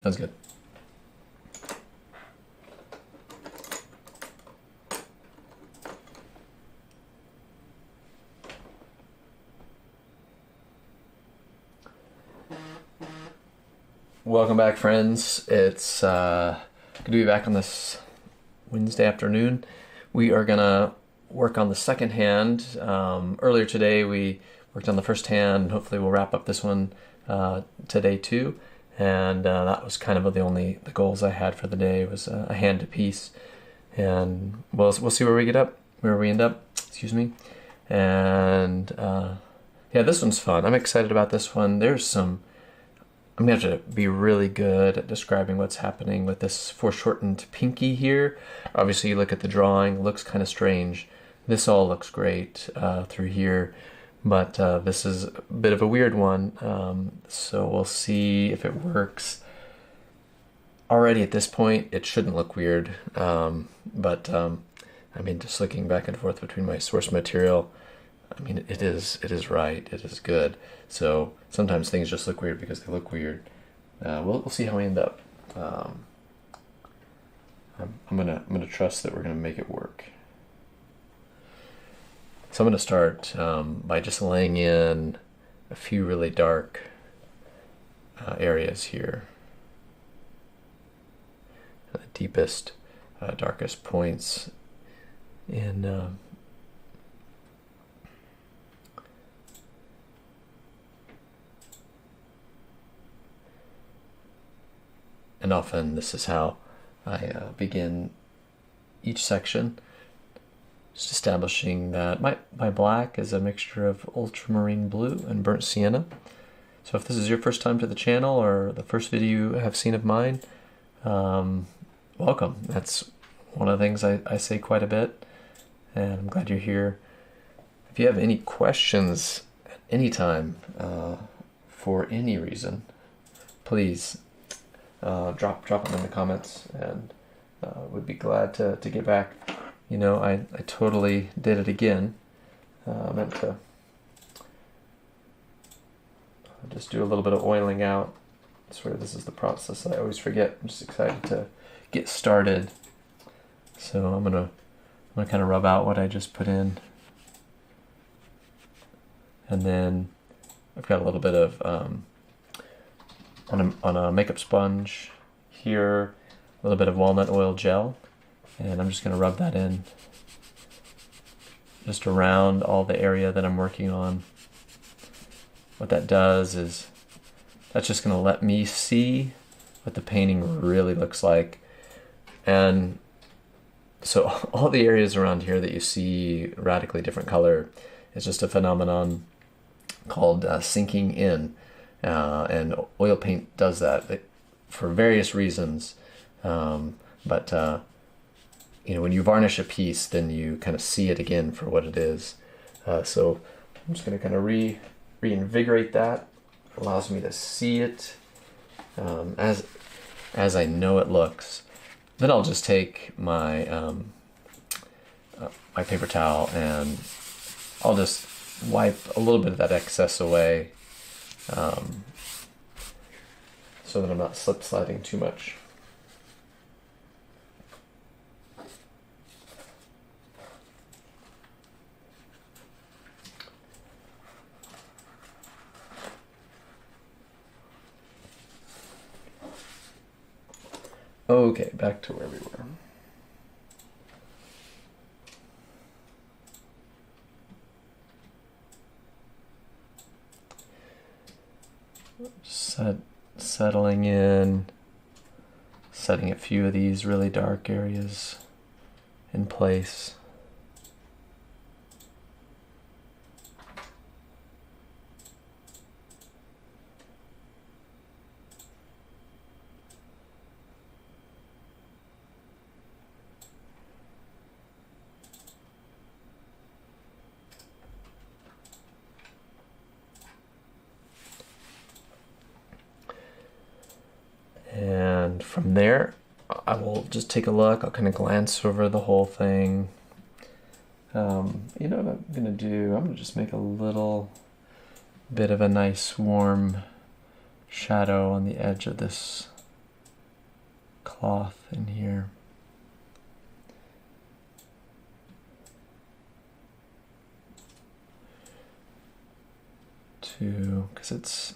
Sounds good. Welcome back, friends. It's good to be back on this Wednesday afternoon. We are gonna work on the second hand. Earlier today we worked on the first hand. Hopefully we'll wrap up this one today too. And that was kind of the goals I had for the day was a hand apiece. And we'll see where we end up. Excuse me. And yeah, this one's fun. I'm excited about this one. I'm gonna have to be really good at describing what's happening with this foreshortened pinky here. Obviously, you look at the drawing, it looks kind of strange. This all looks great through here, but this is a bit of a weird one. So we'll see if it works. Already at this point, it shouldn't look weird, but I mean, just looking back and forth between my source material, I mean, it is right. It is good. So sometimes things just look weird because they look weird. We'll see how we end up. I'm gonna trust that we're gonna make it work. So I'm gonna start by just laying in a few really dark areas here. The deepest, darkest points in. And often this is how I begin each section, just establishing that my black is a mixture of ultramarine blue and burnt sienna. So if this is your first time to the channel or the first video you have seen of mine, welcome. That's one of the things I say quite a bit, and I'm glad you're here. If you have any questions at any time for any reason, please drop them in the comments, and would be glad to get back. You know, I totally did it again. I meant to just do a little bit of oiling out. Sort of, this is the process that I always forget. I'm just excited to get started. So I'm gonna kind of rub out what I just put in, and then I've got a little bit of on a makeup sponge here, a little bit of walnut oil gel, and I'm just going to rub that in just around all the area that I'm working on. What that does is that's just going to let me see what the painting really looks like. And so all the areas around here that you see radically different color is just a phenomenon called sinking in. And oil paint does that for various reasons, but you know, when you varnish a piece, then you kind of see it again for what it is. So I'm just going to kind of reinvigorate that. It allows me to see it as I know it looks. Then I'll just take my my paper towel and I'll just wipe a little bit of that excess away. So that I'm not sliding too much. Okay, back to where we were. Settling in, setting a few of these really dark areas in place. And from there, I will just take a look. I'll kind of glance over the whole thing. You know what I'm gonna do? I'm gonna just make a little bit of a nice warm shadow on the edge of this cloth in here. Because it's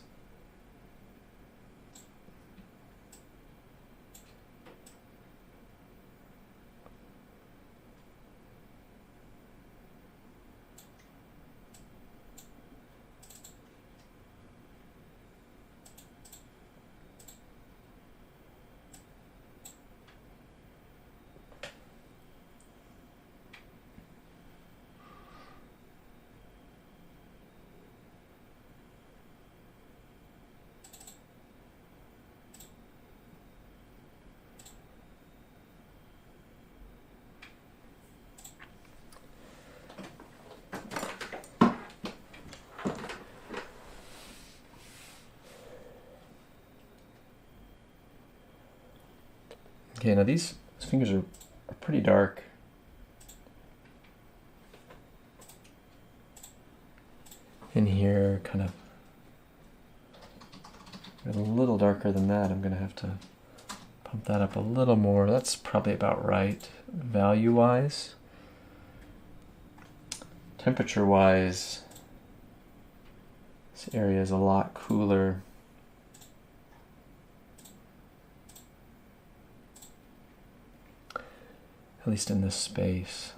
okay. Now these fingers are pretty dark. In here, kind of a little darker than that. I'm going to have to pump that up a little more. That's probably about right value-wise. Temperature-wise, this area is a lot cooler. At least in this space.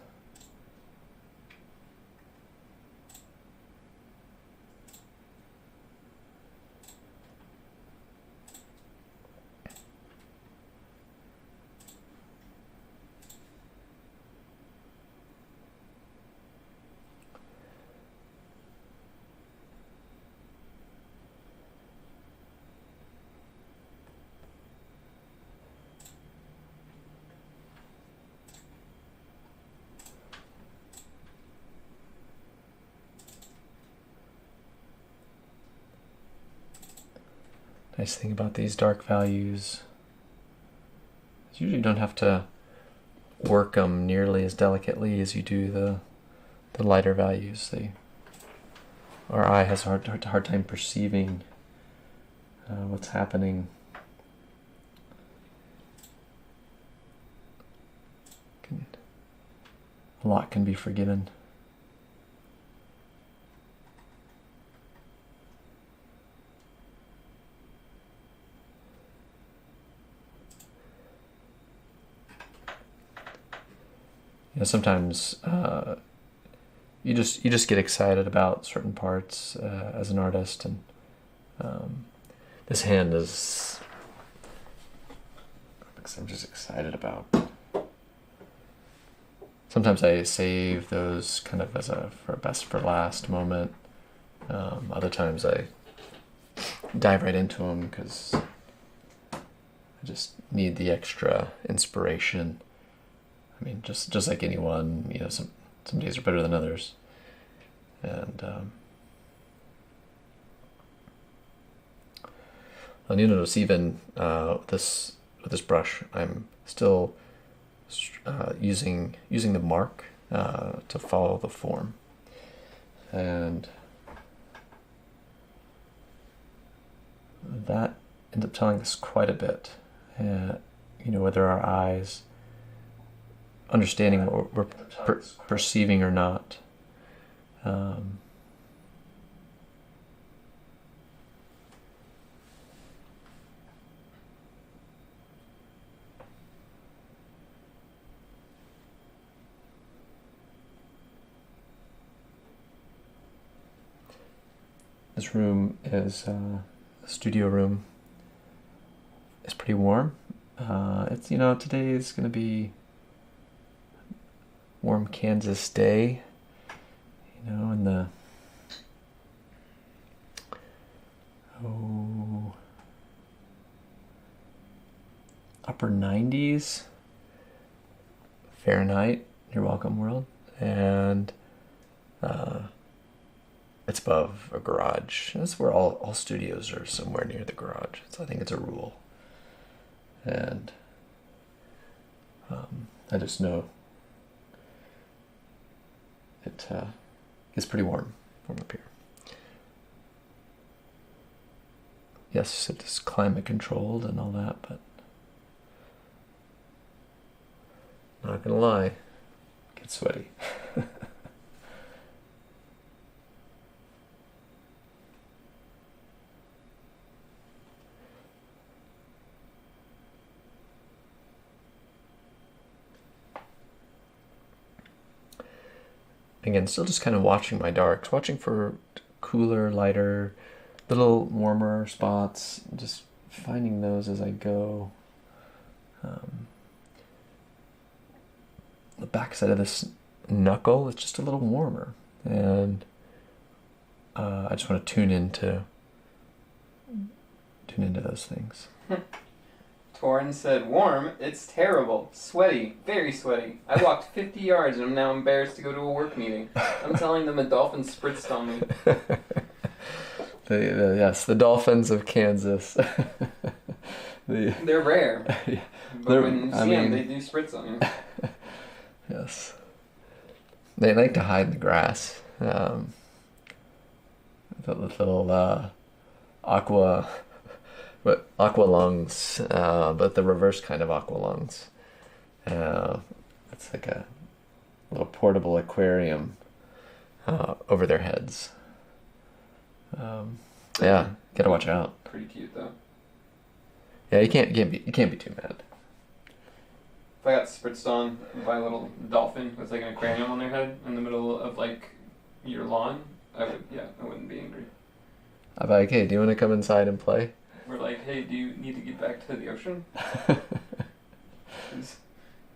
Nice thing about these dark values is you usually don't have to work them nearly as delicately as you do the lighter values. Our eye has a hard time perceiving what's happening. A lot can be forgiven. You know, sometimes you just get excited about certain parts as an artist, and this hand is because I'm just excited about. Sometimes I save those kind of as for a best for last moment. Other times I dive right into them because I just need the extra inspiration. I mean, just like anyone, you know, some days are better than others, and and you notice even with this brush, I'm still using the mark to follow the form, and that ends up telling us quite a bit. You know, whether our eyes understanding what we're perceiving or not. This room is a studio room. It's pretty warm. It's, you know, today is going to be warm Kansas day, you know, in the upper 90s Fahrenheit. You're welcome, world. And it's above a garage. That's where all studios are, somewhere near the garage. So I think it's a rule. And I just know it is pretty warm up here. Yes, it is climate controlled and all that, but Not gonna lie, get sweaty. Again, still just kind of watching my darks, watching for cooler, lighter, little warmer spots, just finding those as I go. The backside of this knuckle is just a little warmer, and I just want to tune into those things. Torin said, warm, it's terrible. Sweaty, very sweaty. I walked 50 yards and I'm now embarrassed to go to a work meeting. I'm telling them a dolphin spritzed on me. Yes, the dolphins of Kansas. They're rare. Yeah, but when you see them, they do spritz on you. Yes. They like to hide in the grass. The little aqua lungs, but the reverse kind of aqua lungs. It's like a little portable aquarium over their heads. Yeah, gotta watch out. Pretty cute though. Yeah, you can't be too mad. If I got spritzed on by a little dolphin with like an aquarium on their head in the middle of like your lawn, I wouldn't be angry. I'm like, hey, do you want to come inside and play? We're like, hey, do you need to get back to the ocean? You're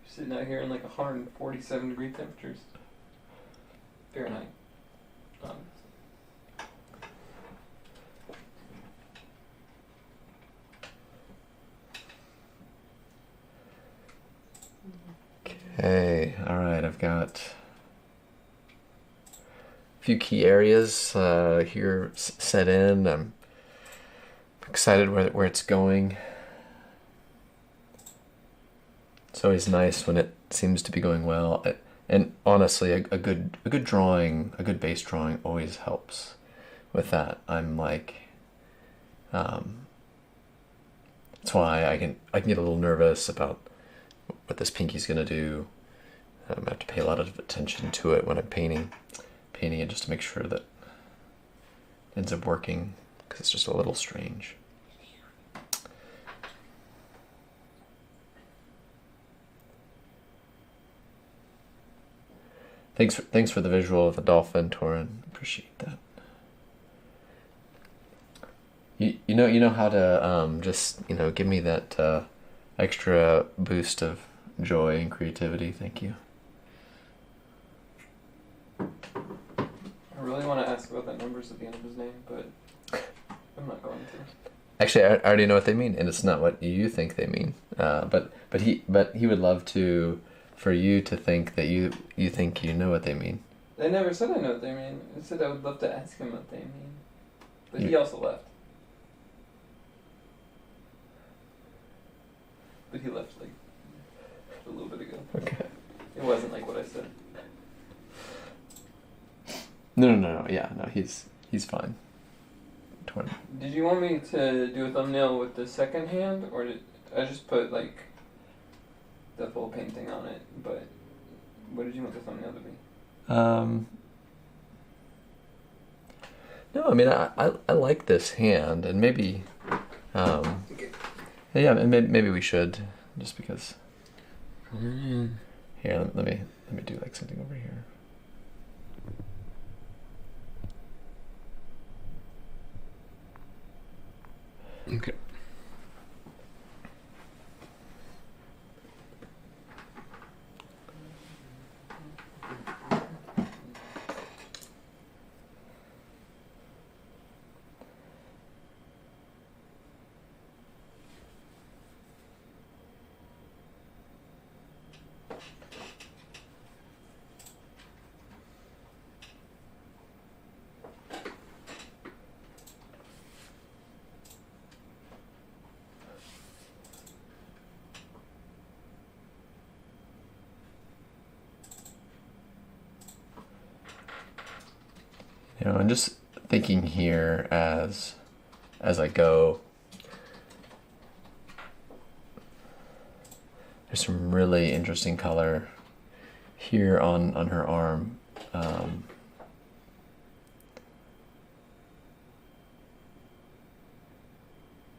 sitting out here in like 147-degree temperatures. Fahrenheit. Okay, alright, I've got a few key areas here set in. I'm excited where it's going. It's always nice when it seems to be going well, and honestly, a good drawing, a good base drawing always helps with that. I'm like, that's why I can get a little nervous about what this pinky's gonna do. I have to pay a lot of attention to it when I'm painting it, just to make sure that it ends up working, because it's just a little strange. Thanks for the visual of the dolphin, Torin. Appreciate that. You know how to just give me that extra boost of joy and creativity. Thank you. I really want to ask about that numbers at the end of his name, but I'm not going to. Actually, I already know what they mean, and it's not what you think they mean. But he would love for you to think that you think you know what they mean. They never said I know what they mean. They said I would love to ask him what they mean. But he also left. But he left like a little bit ago. Okay. It wasn't like what I said. No. Yeah, no, he's fine. Did you want me to do a thumbnail with the second hand, or did I just put like the full painting on it? But what did you want the thumbnail to be? No, I mean I like this hand, and maybe yeah, and maybe we should, just because. Here, let me do like something over here. Okay. I'm just thinking here as I go. There's some really interesting color here on her arm.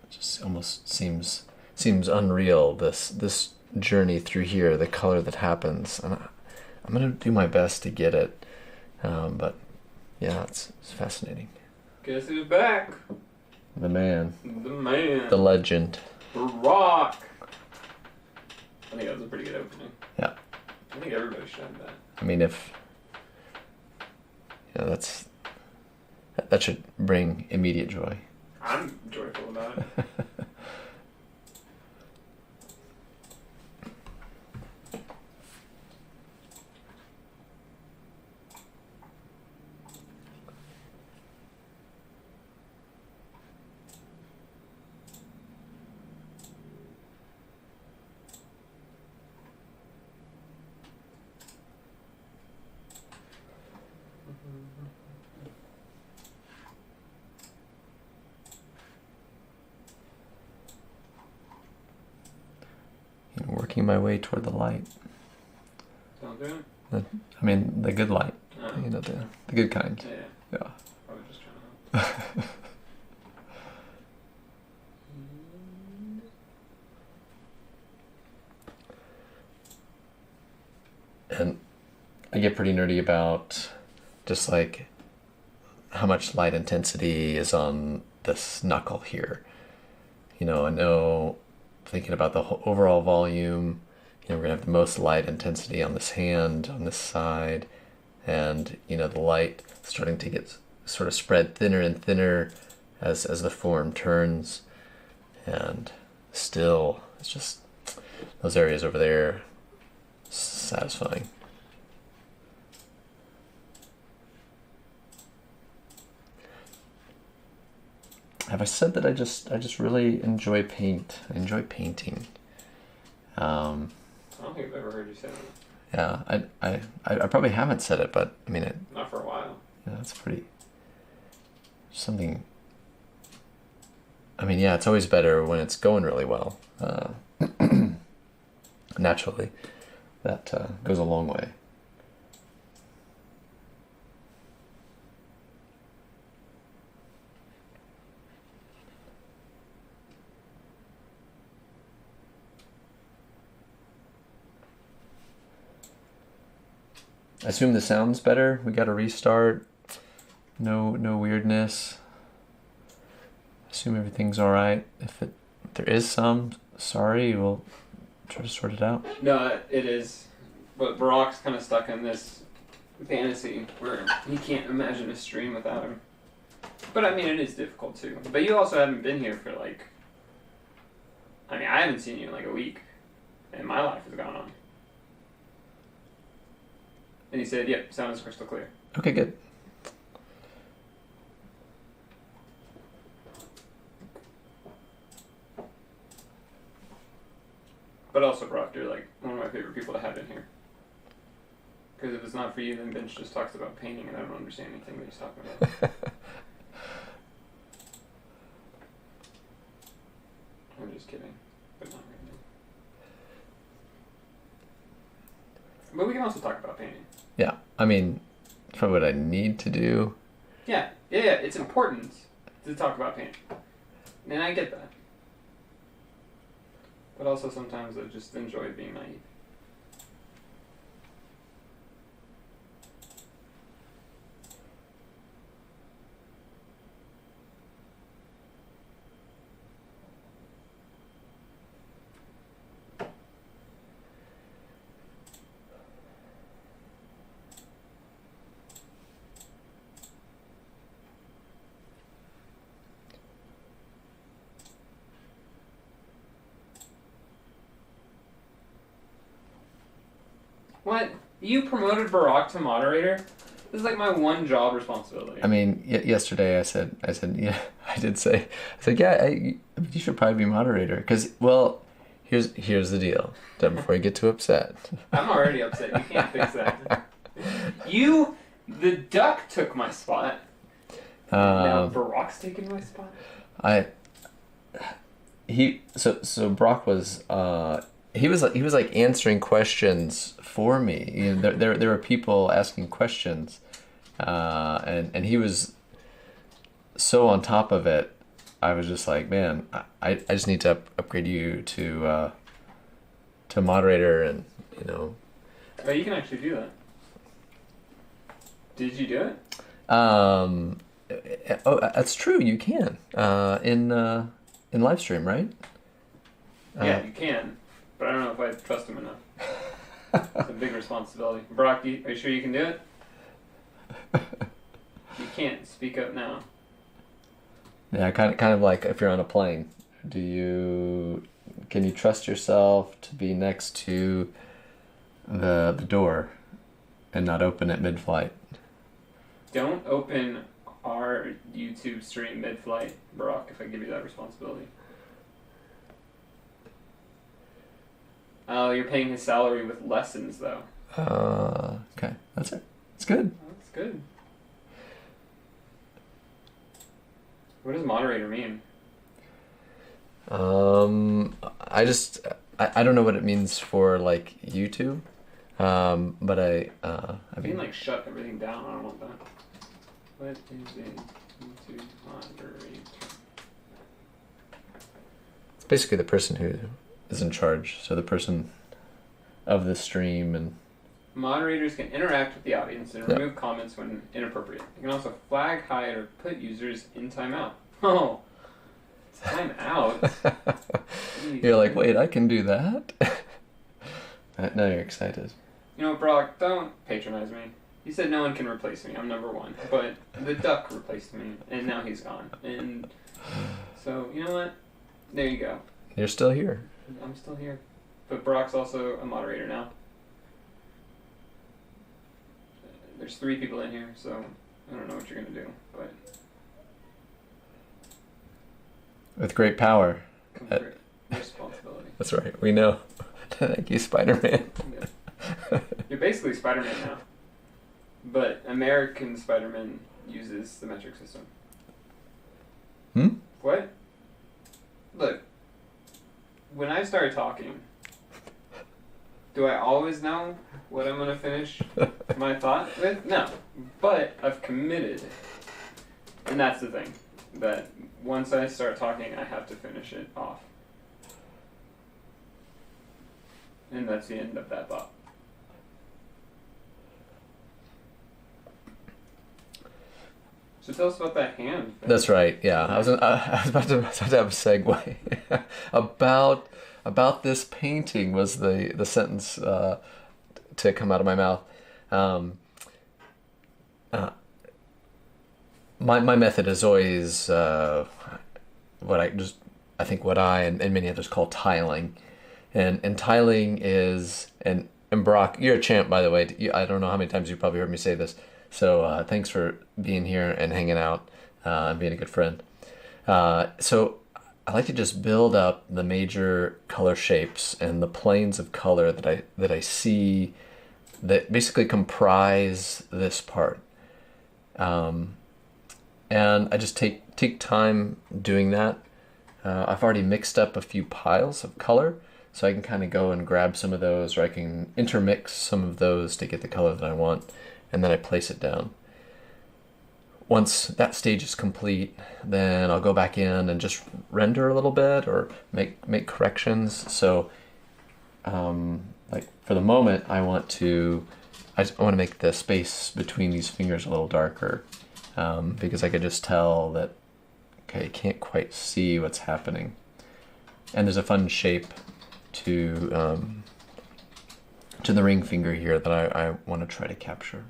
Just almost seems unreal, this journey through here, the color that happens, and I'm gonna do my best to get it, but yeah, it's fascinating. Guess who's back? The man. The man. The legend. Brock. I think that was a pretty good opening. Yeah. I think everybody should have that. I mean, if that should bring immediate joy. I'm joyful about it. Working my way toward the light. Sound good? I mean, the good light. Oh. You know, the good kind. Yeah. Yeah. I was just trying to help. And I get pretty nerdy about just like how much light intensity is on this knuckle here. You know, I know, thinking about the whole overall volume, you know, we're gonna have the most light intensity on this hand, on this side, and you know, the light starting to get sort of spread thinner and thinner as the form turns, and still, it's just those areas over there, satisfying. Have I said that I just really enjoy paint? I enjoy painting. I don't think I've ever heard you say that. Yeah, I probably haven't said it, but I mean not for a while. Yeah, that's pretty something. I mean, yeah, it's always better when it's going really well. Naturally, that goes a long way. I assume the sound's better. We got a restart. No weirdness. Assume everything's all right. If there is some, sorry, we'll try to sort it out. No, it is. But Barack's kind of stuck in this fantasy where he can't imagine a stream without him. But I mean, it is difficult too. But you also haven't been here for like. I mean, I haven't seen you in like a week, and my life has gone on. And he said, "Yep, sound is crystal clear." Okay, good. But also, Brock, you're like one of my favorite people to have in here. Because if it's not for you, then Bench just talks about painting, and I don't understand anything that he's talking about. I'm just kidding, but not really. But we can also talk about painting. Yeah, I mean, for what I need to do. Yeah, it's important to talk about painting. And I get that. But also sometimes I just enjoy being naive. What? You promoted Barack to moderator? This is like my one job responsibility. I mean, yesterday I said, yeah, I said, yeah, you should probably be moderator. Because, well, here's the deal. Before you get too upset. I'm already upset. You can't fix that. The duck took my spot. Now Barack's taking my spot? So Brock was he was like answering questions for me. You know, there were people asking questions, and he was so on top of it. I was just like, man, I just need to upgrade you to moderator, and you know. Oh, you can actually do that. Did you do it? Oh, that's true. You can in live stream, right? Yeah, you can, but I don't know if I trust him enough. It's a big responsibility. Brock, are you sure you can do it? You can't. Speak up now. Yeah, kind of like if you're on a plane. Can you trust yourself to be next to the door and not open it mid-flight? Don't open our YouTube stream mid-flight, Brock, if I give you that responsibility. Oh, you're paying his salary with lessons, though. Okay. That's it. It's good. That's good. What does moderator mean? I don't know what it means for like YouTube, but I mean like shut everything down. I don't want that. What is a YouTube moderator? It's basically the person who is in charge. So the person of the stream, and moderators can interact with the audience and remove comments when inappropriate. They can also flag, hide, or put users in timeout. Oh, timeout. You're like, wait, I can do that? Now you're excited. You know, Brock, don't patronize me. He said no one can replace me. I'm number one. But the duck replaced me, and now he's gone. And so, you know what? There you go. You're still here. I'm still here. But Brock's also a moderator now. There's 3 people in here, so I don't know what you're going to do. But with great power comes great responsibility. That's right. We know. Thank you, Spider-Man. Yeah. You're basically Spider-Man now. But American Spider-Man uses the metric system. What? Look, when I start talking, do I always know what I'm going to finish my thought with? No. But I've committed. And that's the thing. That once I start talking, I have to finish it off. And that's the end of that thought. So tell us about that hand thing. That's right. Yeah, I was about to have a segue about this painting was the sentence to come out of my mouth. My method is always what I and many others call tiling, and tiling is and Brock, you're a champ, by the way. I don't know how many times you've probably heard me say this. So thanks for being here and hanging out and being a good friend. So I like to just build up the major color shapes and the planes of color that I see that basically comprise this part. And I just take time doing that. I've already mixed up a few piles of color, so I can kind of go and grab some of those, or I can intermix some of those to get the color that I want. And then I place it down. Once that stage is complete, then I'll go back in and just render a little bit or make corrections. So, like for the moment, I want to make the space between these fingers a little darker because I could just tell that I can't quite see what's happening. And there's a fun shape to the ring finger here that I want to try to capture.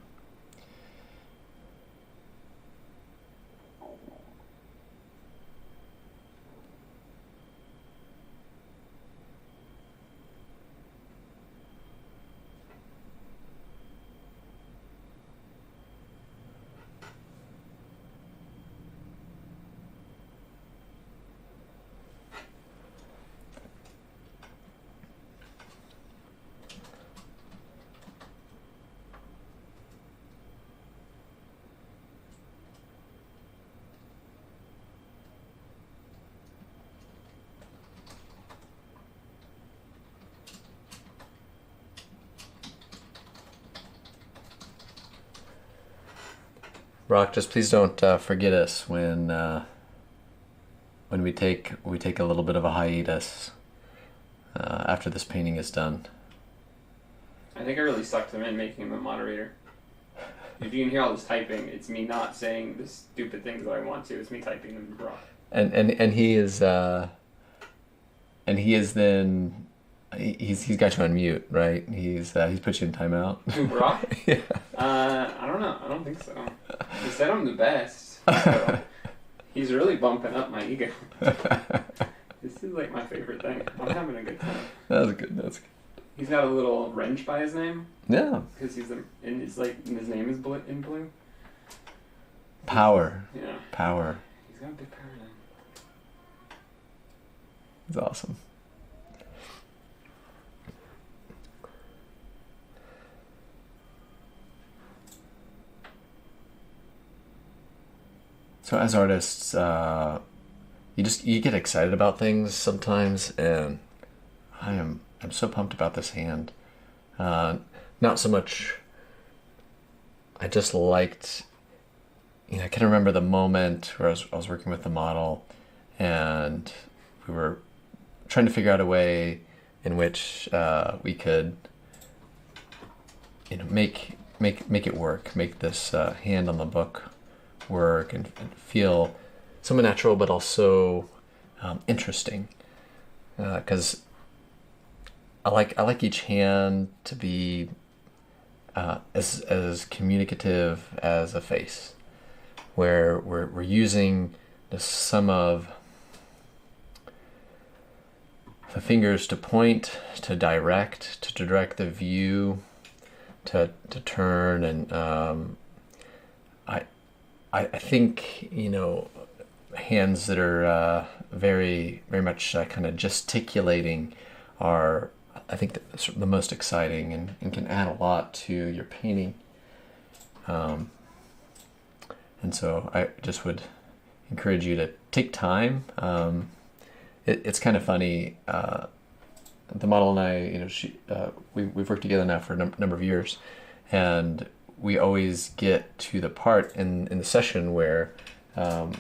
Brock, just please don't forget us when we take a little bit of a hiatus after this painting is done. I think I really sucked him in making him a moderator. If you can hear all this typing, it's me not saying the stupid things that I want to. It's me typing them wrong. And he is then he's got you on mute, right? He's put you in timeout. Who, Brock? Yeah. I don't know. I don't think so. He said I'm the best. So he's really bumping up my ego. This is like my favorite thing. I'm having a good time. That's good. He's got a little wrench by his name. Yeah. Because his name is in blue. Power. Yeah. Power. He's got a big power now. It's awesome. So as artists, you get excited about things sometimes, and I'm so pumped about this hand. Not so much. I just liked, I can remember the moment where I was working with the model, and we were trying to figure out a way in which we could, make it work, make this hand on the book work and feel somewhat natural, but also interesting. Because I like each hand to be as communicative as a face, where we're using some of the fingers to point, to direct the view, to turn, and I think hands that are very very much kind of gesticulating are, I think, the most exciting and can add a lot to your painting. And so I just would encourage you to take time. It's kind of funny. The model and I, we've worked together now for a number of years, and we always get to the part in the session where I'm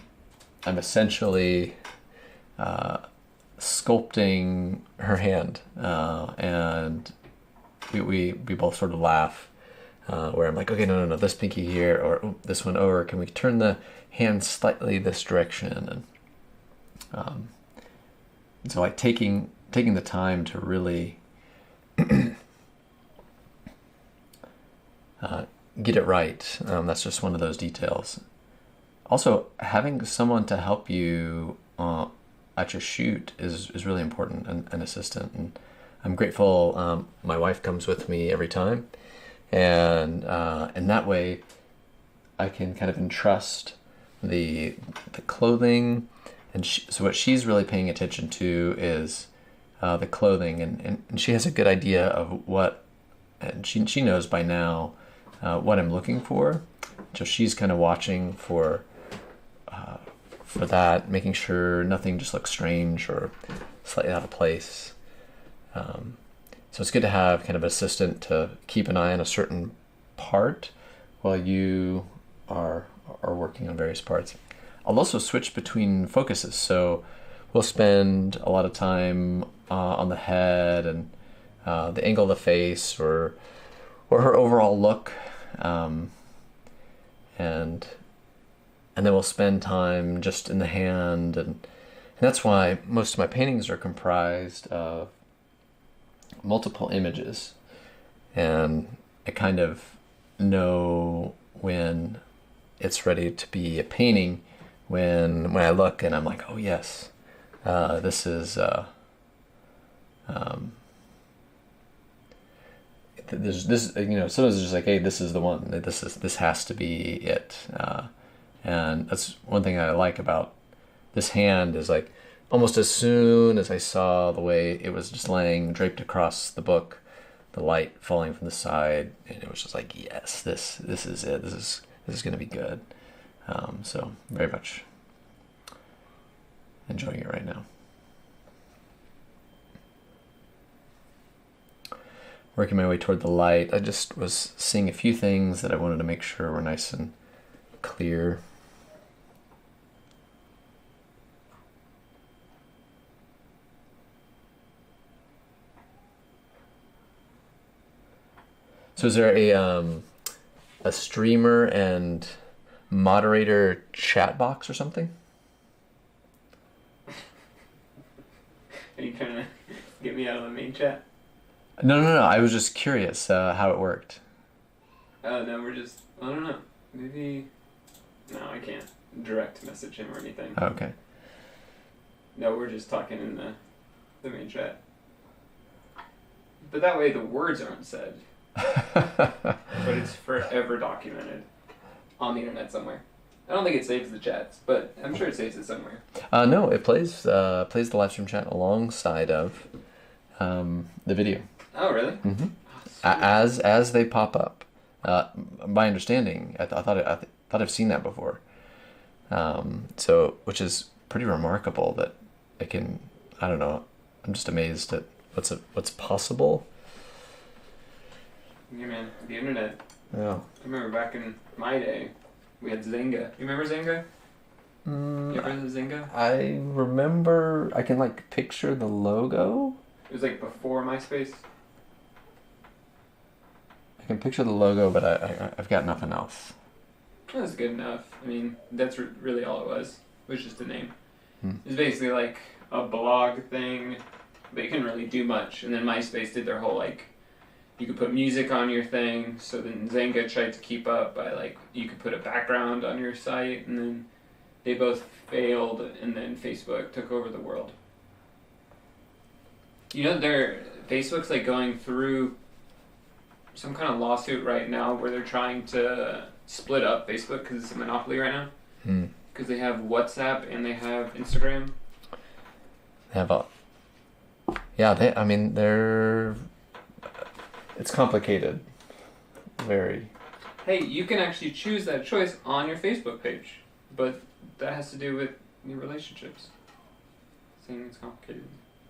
essentially sculpting her hand, and we both sort of laugh, where I'm like, okay, no, this pinky here, or this one over. Can we turn the hand slightly this direction? And so like taking the time to really get it right. That's just one of those details. Also, having someone to help you at your shoot is really important, an assistant. And I'm grateful my wife comes with me every time, and that way I can kind of entrust the clothing, and so what she's really paying attention to is the clothing, and she has a good idea of what, and she knows by now what I'm looking for. So she's kind of watching for that, making sure nothing just looks strange or slightly out of place. So it's good to have kind of an assistant to keep an eye on a certain part while you are working on various parts. I'll also switch between focuses. So we'll spend a lot of time on the head and the angle of the face, or her overall look, and then we'll spend time just in the hand, and that's why most of my paintings are comprised of multiple images, and I kind of know when it's ready to be a painting when I look and I'm like, oh yes, this is there's this, sometimes it's just like, hey, this is the one, this has to be it, and that's one thing I like about this hand is, like, almost as soon as I saw the way it was just laying draped across the book, the light falling from the side, and it was just like, yes, this is it, this is going to be good. So very much enjoying it right now. Working my way toward the light, I just was seeing a few things that I wanted to make sure were nice and clear. So is there a streamer and moderator chat box or something? Are you trying to get me out of the main chat? No. I was just curious how it worked. No, I don't know. Maybe, no, I can't direct message him or anything. Oh, okay. No, we're just talking in the main chat. But that way the words aren't said. But it's forever documented on the internet somewhere. I don't think it saves the chats, but I'm sure it saves it somewhere. No, it plays the live stream chat alongside of the video. Oh, really? Mm-hmm. Oh, as they pop up. My understanding, I thought I've seen that before. So, which is pretty remarkable that it can. I don't know. I'm just amazed at what's possible. yeah, man, the internet. Yeah. I remember back in my day, we had Zynga. You remember Zynga? You ever heard of Zynga? I remember. I can like picture the logo. It was like before MySpace. I can picture the logo, but I've got nothing else. That's good enough. I mean, that's really all it was. It was just a name. Hmm. It was basically like a blog thing, but you couldn't really do much. And then MySpace did their whole like, you could put music on your thing. So then Zynga tried to keep up by like, you could put a background on your site, and then they both failed, and then Facebook took over the world. You know, Facebook's like going through some kind of lawsuit right now where they're trying to split up Facebook because it's a monopoly right now. Because they have WhatsApp and they have Instagram. They have yeah. I mean, it's complicated. Very. Hey, you can actually choose that choice on your Facebook page, but that has to do with your relationships. Saying it's complicated,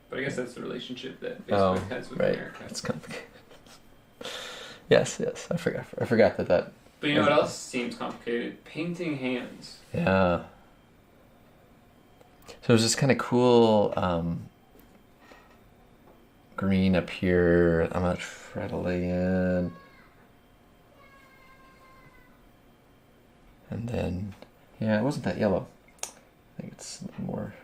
but I guess that's the relationship that Facebook has with America. It's complicated. Yes. I forgot that. But you know what else seems complicated? Painting hands. Yeah. So there's this kind of cool green up here. I'm not trying to lay in. And then, yeah, it wasn't that yellow. I think it's more.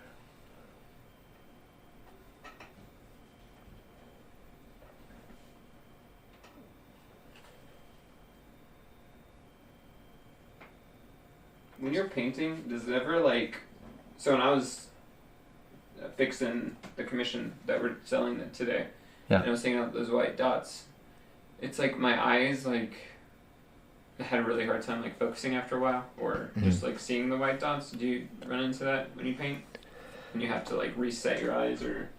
When you're painting, does it ever like... So when I was fixing the commission that we're selling it today, Yeah. and I was taking out those white dots, it's like my eyes like had a really hard time like focusing after a while, or just like seeing the white dots. Do you run into that when you paint? When you have to like reset your eyes, or...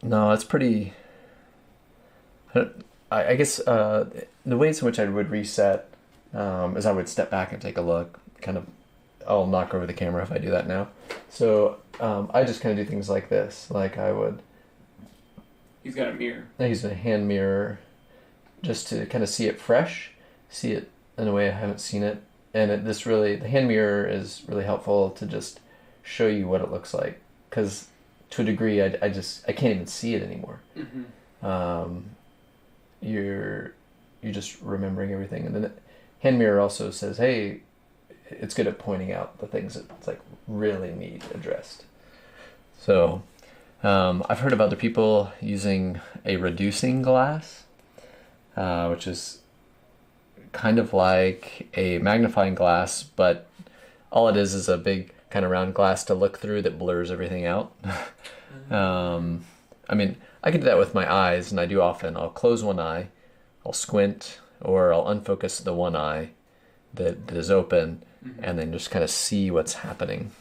No, it's pretty... I guess the ways in which I would reset is I would step back and take a look. Kind of, I'll knock over the camera if I do that now. So I just kind of do things like this. Like I would... He's got a mirror. I use a hand mirror just to kind of see it fresh, see it in a way I haven't seen it. And the hand mirror is really helpful to just show you what it looks like. Because to a degree, I can't even see it anymore. Mm-hmm. You're just remembering everything. And then the hand mirror also says, hey, it's good at pointing out the things that it's like really need addressed. So I've heard of other people using a reducing glass, which is kind of like a magnifying glass, but all it is a big kind of round glass to look through that blurs everything out. I mean, I can do that with my eyes, and I do often. I'll close one eye, I'll squint, or I'll unfocus the one eye that is open, and then just kind of see what's happening.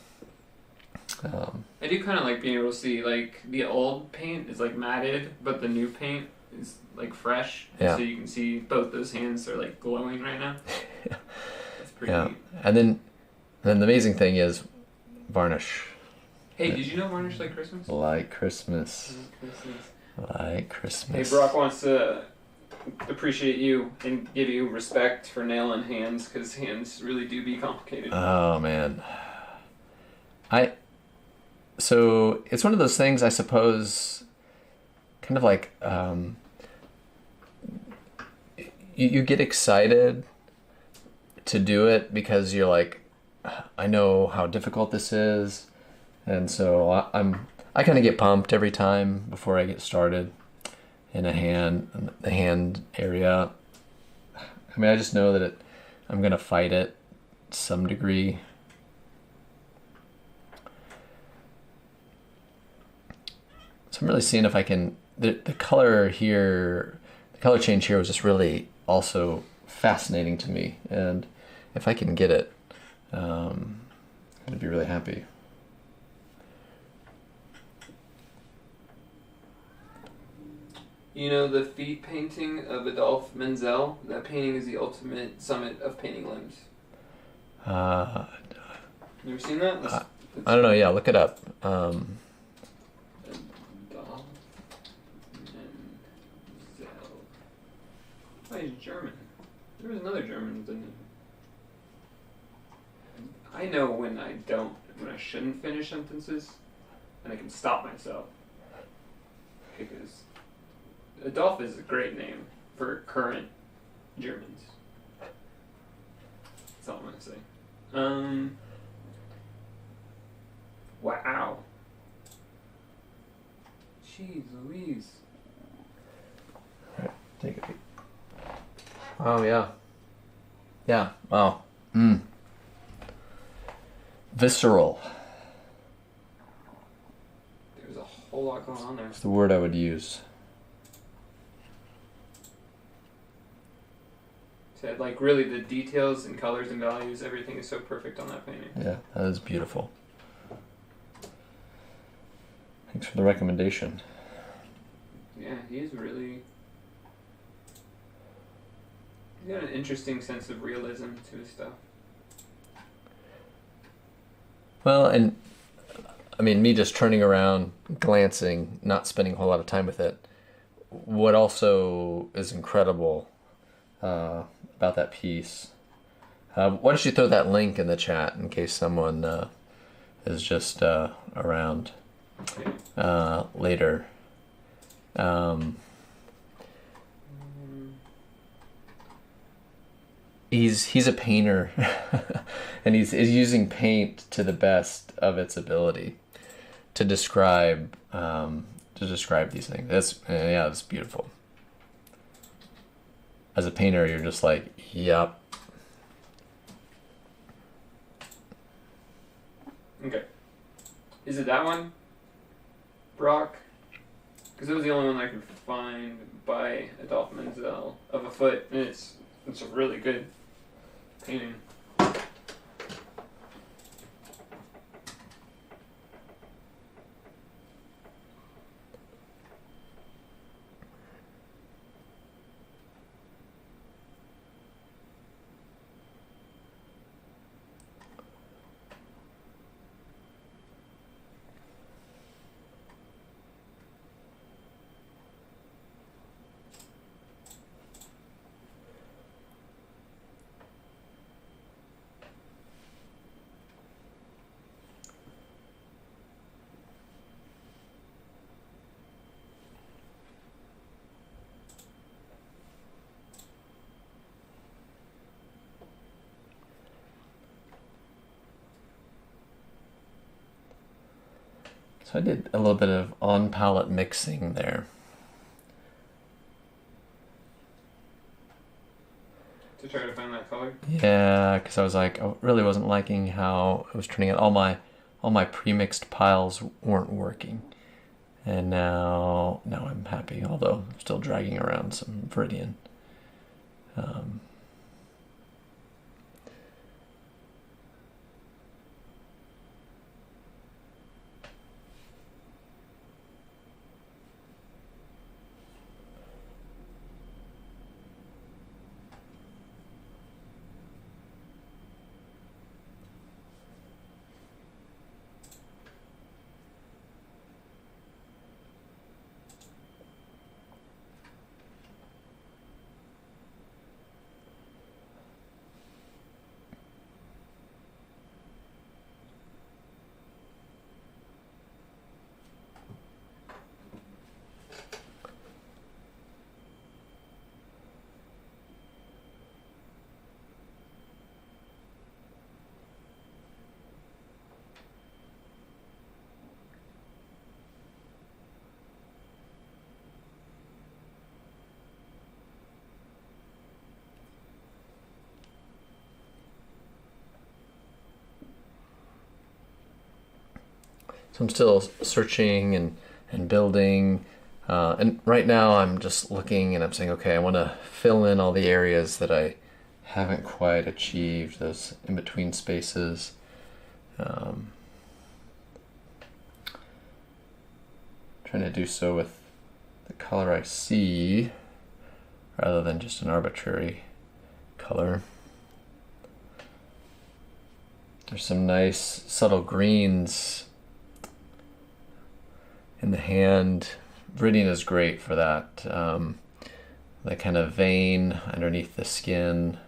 I do kind of like being able to see, like, the old paint is like matted, but the new paint is like fresh. Yeah. So you can see both those hands are like glowing right now. That's pretty neat. And then the amazing thing is varnish. Hey, did you know varnish like Christmas? Like Christmas. Christmas. Like Christmas. Hey, Brock wants to appreciate you and give you respect for nailing hands, because hands really do be complicated. Oh man. So it's one of those things, I suppose, kind of like you get excited to do it because you're like, I know how difficult this is, and so I kind of get pumped every time before I get started in the hand area. I mean, I just know that I'm gonna fight it to some degree. So I'm really seeing if I can, the color here, the color change here was just really also fascinating to me. And if I can get it, I'd be really happy. You know the feet painting of Adolphe Menzel? That painting is the ultimate summit of painting limbs. You ever seen that? I don't know, yeah, look it up. Adolphe Menzel. Oh, he's German. There was another German, didn't he? I know when I shouldn't finish sentences, and I can stop myself. Because Adolf is a great name for current Germans. That's all I'm gonna say. Wow. Jeez Louise. Alright, take a peek. Oh yeah. Yeah, wow. Visceral. There's a whole lot going on there. That's the word I would use. So, like, really, the details and colors and values, everything is so perfect on that painting. Yeah, that is beautiful. Thanks for the recommendation. Yeah, he's got an interesting sense of realism to his stuff. Well, and I mean, me just turning around, glancing, not spending a whole lot of time with it. What also is incredible about that piece. Why don't you throw that link in the chat in case someone is just around later. He's a painter, and he's using paint to the best of its ability to describe these things. That's beautiful. As a painter, you're just like, yep. Okay. Is it that one? Brock? Because it was the only one I could find by Adolphe Menzel of a foot, and it's a really good painting. So I did a little bit of on-palette mixing there. To try to find that color? Yeah, because I was like, I really wasn't liking how it was turning out. All my pre-mixed piles weren't working. And now I'm happy, although I'm still dragging around some Viridian. So I'm still searching and building. And right now I'm just looking and I'm saying, okay, I want to fill in all the areas that I haven't quite achieved, those in-between spaces. Trying to do so with the color I see rather than just an arbitrary color. There's some nice subtle greens in the hand. Viridian is great for that. The kind of vein underneath the skin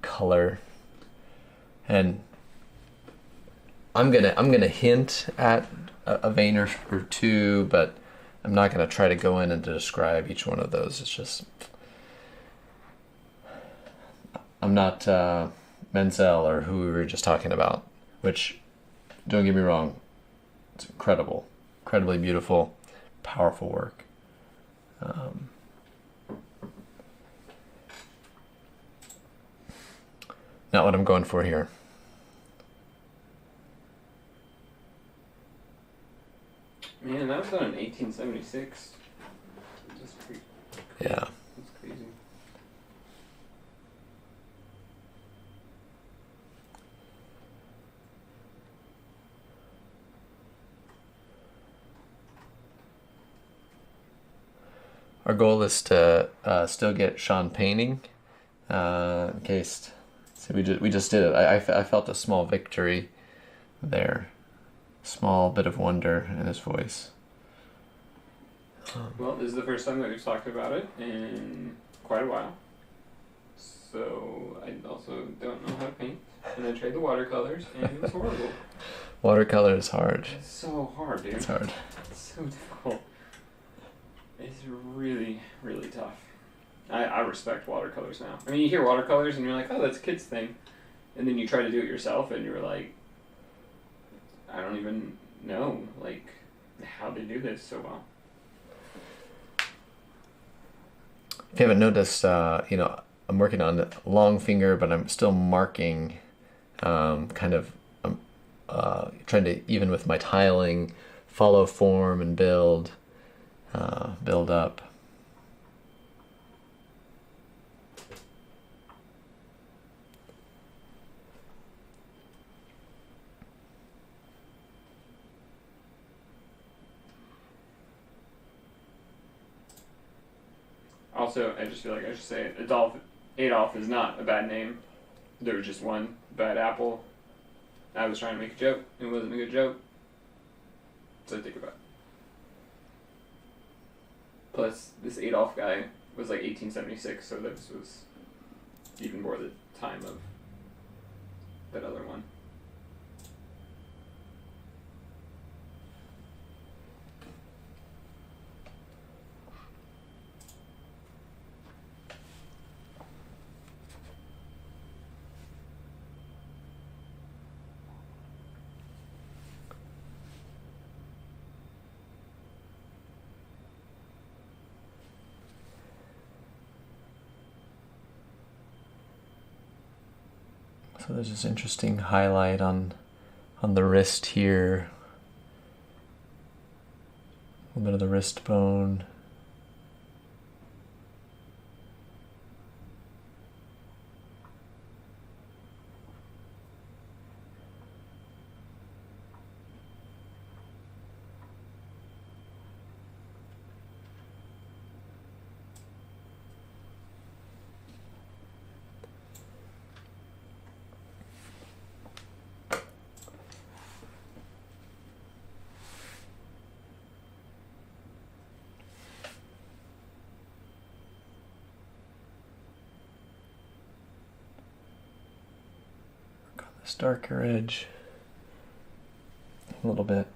color. And I'm gonna hint at a vein or two, but I'm not gonna try to go in and to describe each one of those. It's just I'm not Menzel or who we were just talking about, which, don't get me wrong, it's incredible, incredibly beautiful, powerful work. Not what I'm going for here. Man, that was done in 1876. That's pretty crazy. Yeah. That's crazy. Our goal is to still get Sean painting. In case, so we just did it. I felt a small victory there, small bit of wonder in his voice. Well, this is the first time that we've talked about it in quite a while. So I also don't know how to paint, and I tried the watercolors, and it was horrible. Watercolor is hard. It's so hard, dude. It's hard. It's so difficult. It's really, really tough. I respect watercolors now. I mean, you hear watercolors and you're like, oh, that's a kid's thing. And then you try to do it yourself and you're like, I don't even know, like, how they do this so well. If you haven't noticed, I'm working on long finger, but I'm still marking, kind of trying to, even with my tiling, follow form and build up. Also, I just feel like I should say Adolf is not a bad name. There was just one bad apple. I was trying to make a joke. It wasn't a good joke. So think about it. Plus, this Adolf guy was like 1876, so this was even more the time of that other one. So there's this interesting highlight on the wrist here. A little bit of the wrist bone. This darker edge a little bit.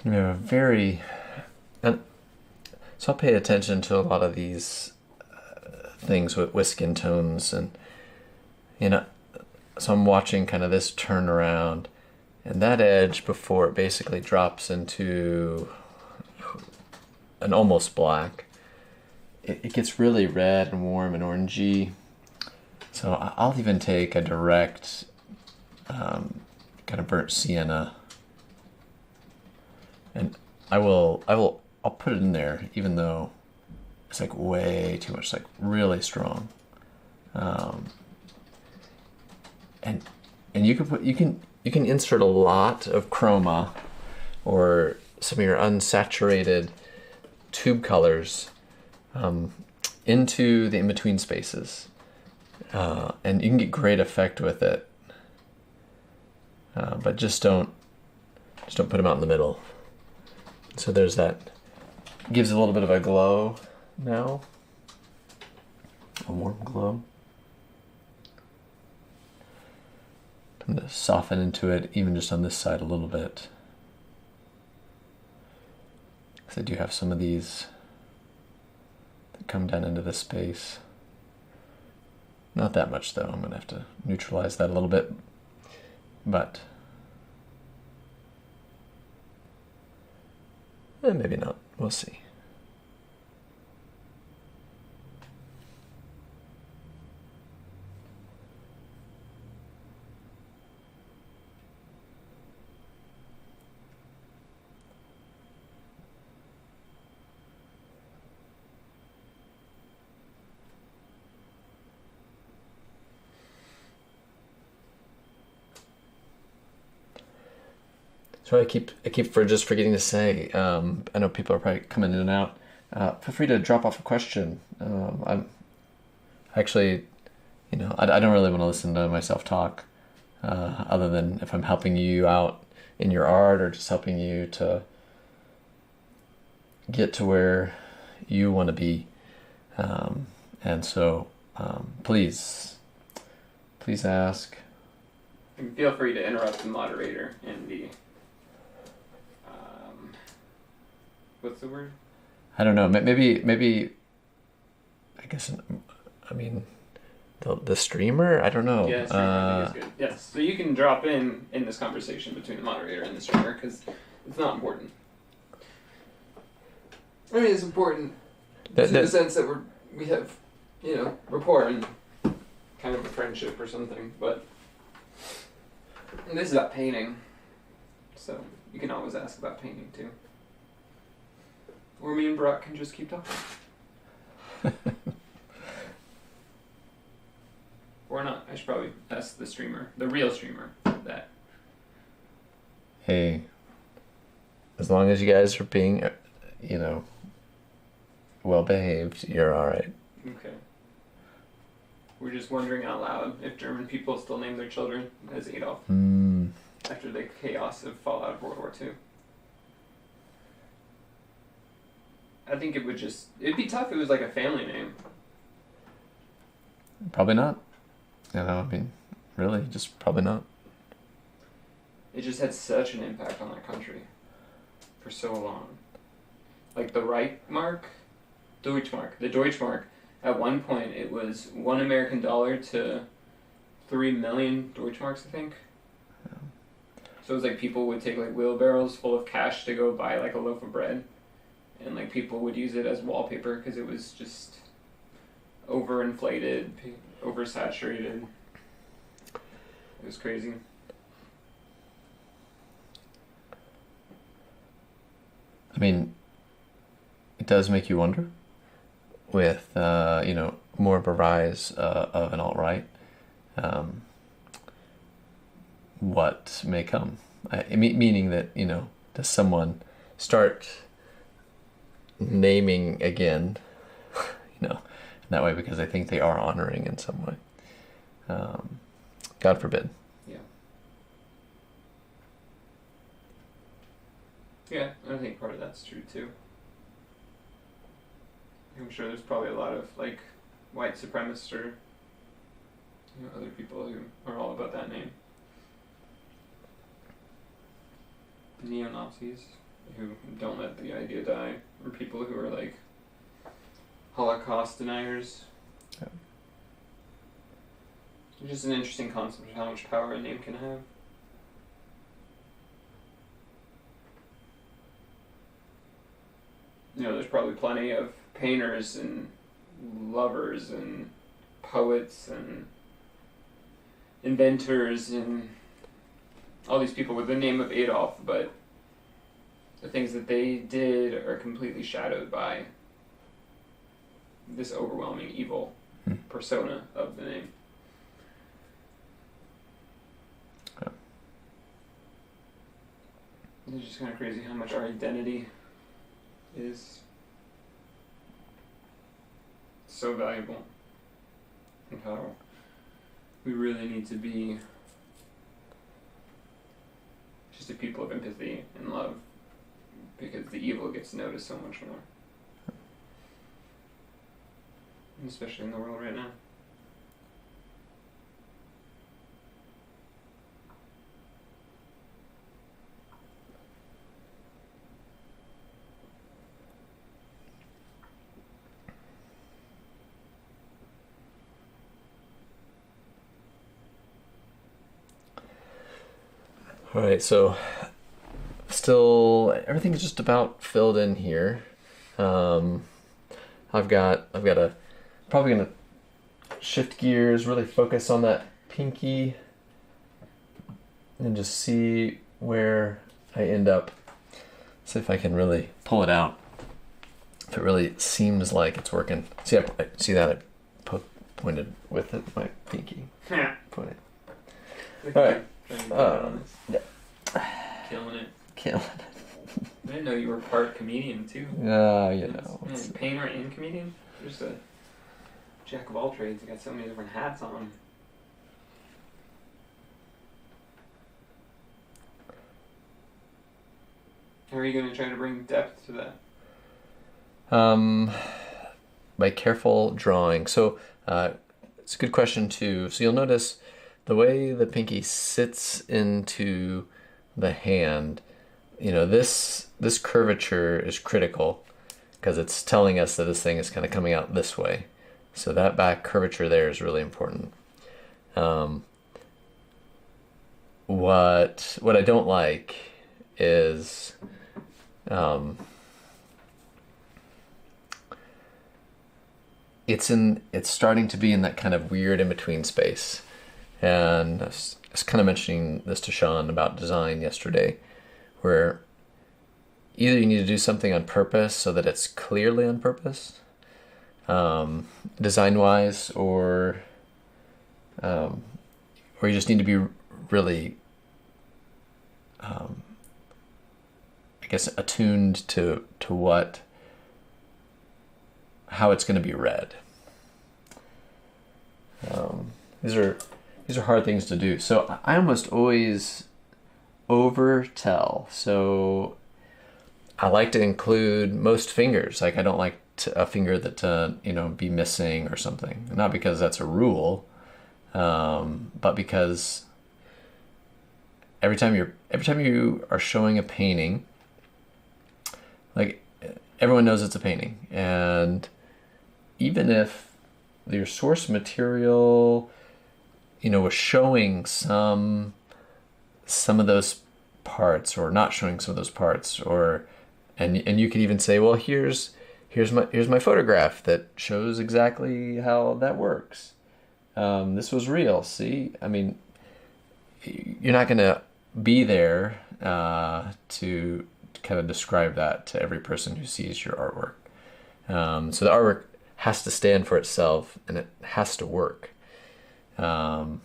And we have a very, and so I'll pay attention to a lot of these things with skin tones, and so I'm watching kind of this turnaround, and that edge before it basically drops into an almost black. It gets really red and warm and orangey. So I'll even take a direct kind of burnt sienna, and I'll put it in there, even though it's like way too much, like really strong. And you can insert a lot of chroma or some of your unsaturated tube colors into the in-between spaces, and you can get great effect with it. But just don't put them out in the middle. So there's that. Gives a little bit of a glow now, a warm glow. I'm going to soften into it, even just on this side a little bit. Because I do have some of these that come down into this space. Not that much though, I'm going to have to neutralize that a little bit. But maybe not, we'll see. So I keep just forgetting to say. I know people are probably coming in and out. Feel free to drop off a question. I'm actually, I don't really want to listen to myself talk, other than if I'm helping you out in your art or just helping you to get to where you want to be. And so, please ask. And feel free to interrupt the moderator in the. What's the word? I don't know. Maybe. I guess. I mean, the streamer. I don't know. Yeah, streamer I think is good. Yes, so you can drop in this conversation between the moderator and the streamer because it's not important. I mean, it's important in the sense that we have, rapport and kind of a friendship or something. But this is about painting, so you can always ask about painting too. Or me and Brock can just keep talking. Or not. I should probably ask the streamer, the real streamer, that. Hey, as long as you guys are being, well behaved, you're all right. Okay. We're just wondering out loud if German people still name their children as Adolf after the chaos of fallout of World War II. I think it'd be tough if it was like a family name. Probably not. I mean, really, just probably not. It just had such an impact on that country for so long. Like the Reichsmark, the Deutschmark, at one point it was $1 American to 3 million Deutschmarks, I think. Yeah. So it was like people would take like wheelbarrows full of cash to go buy like a loaf of bread. And like people would use it as wallpaper because it was just overinflated, oversaturated. It was crazy. I mean, it does make you wonder with, more of a rise of an alt-right, what may come. Meaning that, does someone start naming again, that way, because I think they are honoring in some way. God forbid. Yeah. Yeah, I think part of that's true too. I'm sure there's probably a lot of like white supremacists or other people who are all about that name. Neo-Nazis. who don't let the idea die, or people who are like Holocaust deniers. Yeah. It's just an interesting concept of how much power a name can have. You know, there's probably plenty of painters and lovers and poets and inventors and all these people with the name of Adolf, but the things that they did are completely shadowed by this overwhelming evil persona of the name. Yeah. It's just kind of crazy how much our identity is so valuable, and how we really need to be just a people of empathy and love, because the evil gets noticed so much more, and especially in the world right now. All right, so still everything is just about filled in here. I've got a probably gonna shift gears, really focus on that pinky, and just see where I end up. See if I can really pull it out. If it really seems like it's working. See, I see that I pointed with it, my pinky. Pointed. All right. Yeah. Killing it. Killing I didn't know you were part comedian too. it. You know. Painter and comedian? Just a jack of all trades. You got so many different hats on. How are you going to try to bring depth to that? By careful drawing. So it's a good question too. So you'll notice the way the pinky sits into the hand, you know, this curvature is critical because it's telling us that this thing is kind of coming out this way. So that back curvature there is really important. What I don't like is it's starting to be in that kind of weird in-between space. And I was kind of mentioning this to Sean about design yesterday, where either you need to do something on purpose so that it's clearly on purpose, design-wise, or you just need to be really, I guess, attuned to how it's going to be read. These are hard things to do. So I almost always overtell. So I like to include most fingers. Like I don't like a finger that be missing or something. Not because that's a rule, but because every time you are showing a painting, like everyone knows it's a painting, and even if your source material was showing some of those parts, or not showing some of those parts, and you could even say, well, here's my photograph that shows exactly how that works. This was real. See, I mean, you're not going to be there to kind of describe that to every person who sees your artwork. So the artwork has to stand for itself, and it has to work. And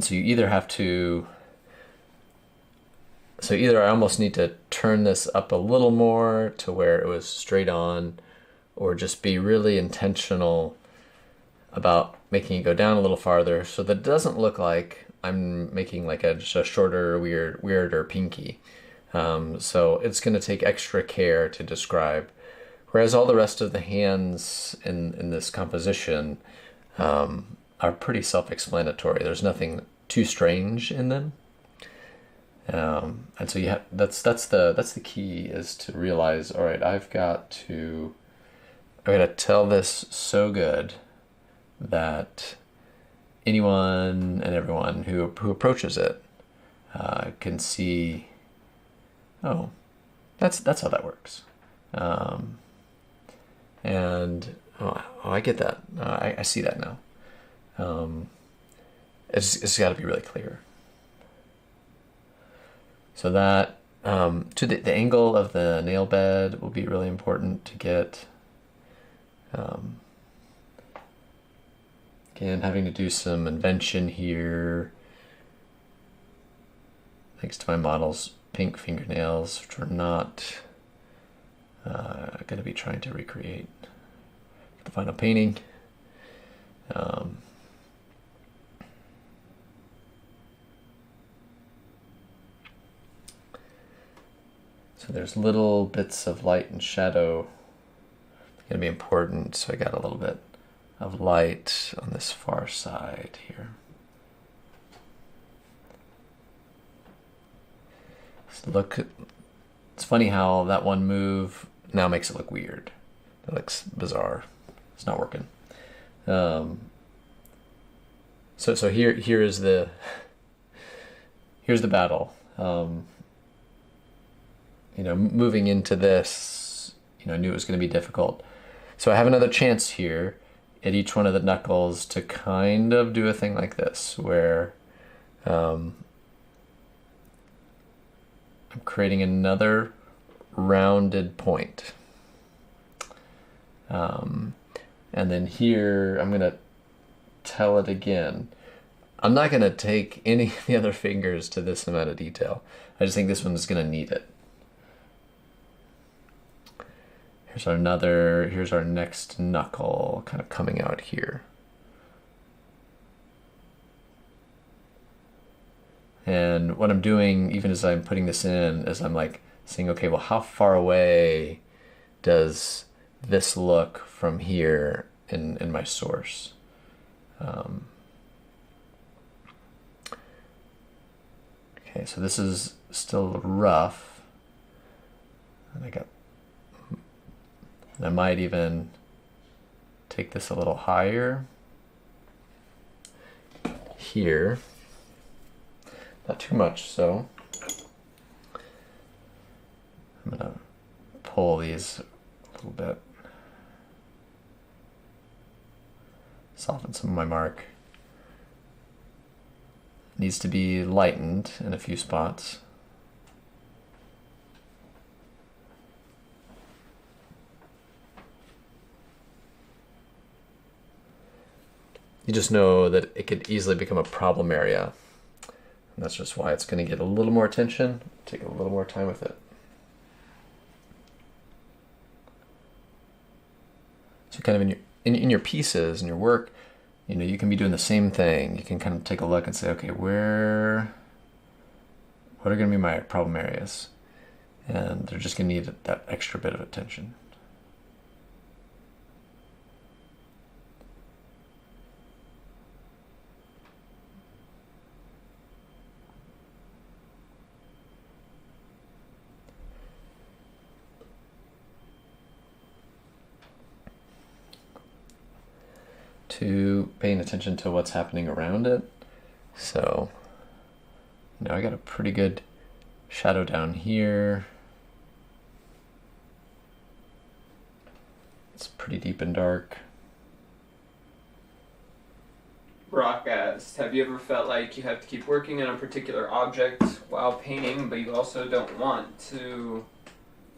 so you either have to, I almost need to turn this up a little more to where it was straight on, or just be really intentional about making it go down a little farther so that it doesn't look like I'm making like just a shorter, weirder pinky. So it's going to take extra care to describe. Whereas all the rest of the hands in this composition are pretty self-explanatory. There's nothing too strange in them. And so that's the key, is to realize, all right, I gotta tell this so good that anyone and everyone who approaches it can see, oh, that's how that works. And I get that. I see that now. It's got to be really clear. So that to the angle of the nail bed will be really important to get. Again, having to do some invention here. Thanks to my model's pink fingernails, which we're not going to be trying to recreate for the final painting. So there's little bits of light and shadow going to be important. So I got a little bit of light on this far side here. So look, it's funny how that one move now makes it look weird. It looks bizarre. It's not working. So here's the battle. Moving into this, I knew it was going to be difficult. So I have another chance here at each one of the knuckles to kind of do a thing like this, where I'm creating another rounded point. And then here, I'm going to tell it again. I'm not going to take any of the other fingers to this amount of detail. I just think this one's going to need it. Here's our next knuckle kind of coming out here. And what I'm doing, even as I'm putting this in, is I'm like saying, okay, well, how far away does this look from here in my source? Okay, so this is still rough. And I might even take this a little higher here. Not too much, so I'm gonna pull these a little bit. Soften some of my mark. Needs to be lightened in a few spots. You just know that it could easily become a problem area. And that's just why it's going to get a little more attention, take a little more time with it. So kind of in your pieces, in your work, you can be doing the same thing. You can kind of take a look and say, okay, what are going to be my problem areas? And they're just going to need that extra bit of attention. To paying attention to what's happening around it. So, I got a pretty good shadow down here. It's pretty deep and dark. Brock asked, have you ever felt like you have to keep working on a particular object while painting, but you also don't want to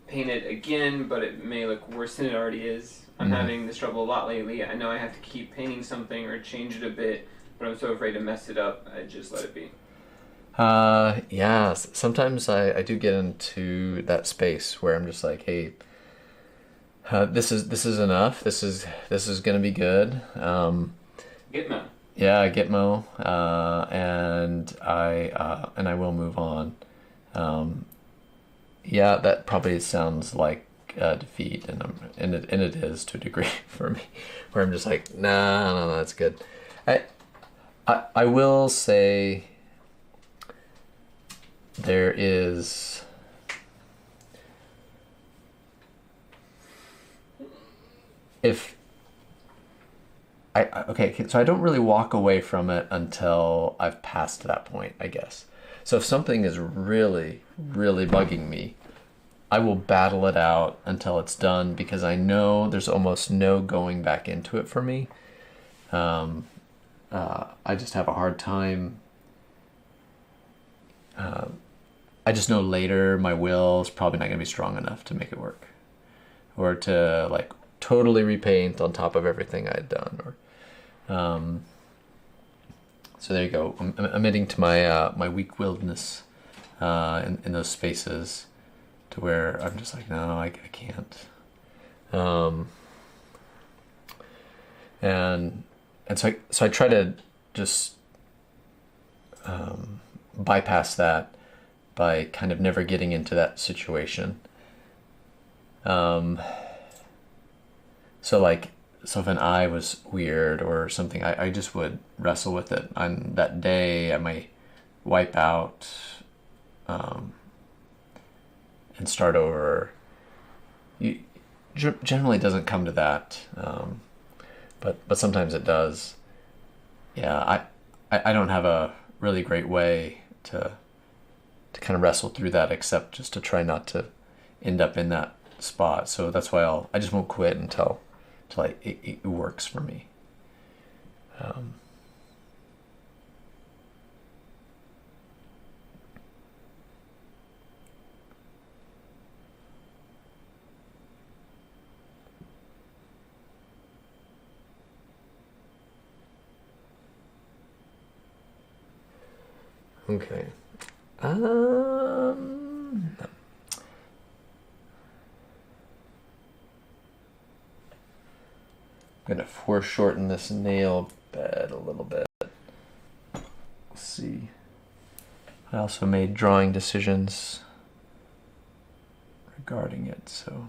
paint it again, but it may look worse than it already is? I'm having this trouble a lot lately. I know I have to keep painting something or change it a bit, but I'm so afraid to mess it up, I just let it be. Yeah, sometimes I do get into that space where I'm just like, hey, this is enough. This is gonna be good. Gitmo. Yeah, Gitmo, and I will move on. Yeah, that probably sounds like defeat, and it is to a degree for me, where I'm just like, no, that's good. I will say, there is so I don't really walk away from it until I've passed that point, I guess. So if something is really, really bugging me, I will battle it out until it's done because I know there's almost no going back into it for me. I just have a hard time. I just know later my will is probably not going to be strong enough to make it work, or to like totally repaint on top of everything I had done, or so there you go. I'm admitting to my my weak-willedness in those spaces, to where I'm just like, no, I can't. And so I try to just bypass that by kind of never getting into that situation. So if an eye was weird or something, I just would wrestle with it. On that day, I might wipe out and start over. Generally doesn't come to that, but sometimes it does. Yeah, I don't have a really great way to kind of wrestle through that, except just to try not to end up in that spot. So that's why I just won't quit until it works for me. Okay. I'm gonna foreshorten this nail bed a little bit. Let's see. I also made drawing decisions regarding it, so.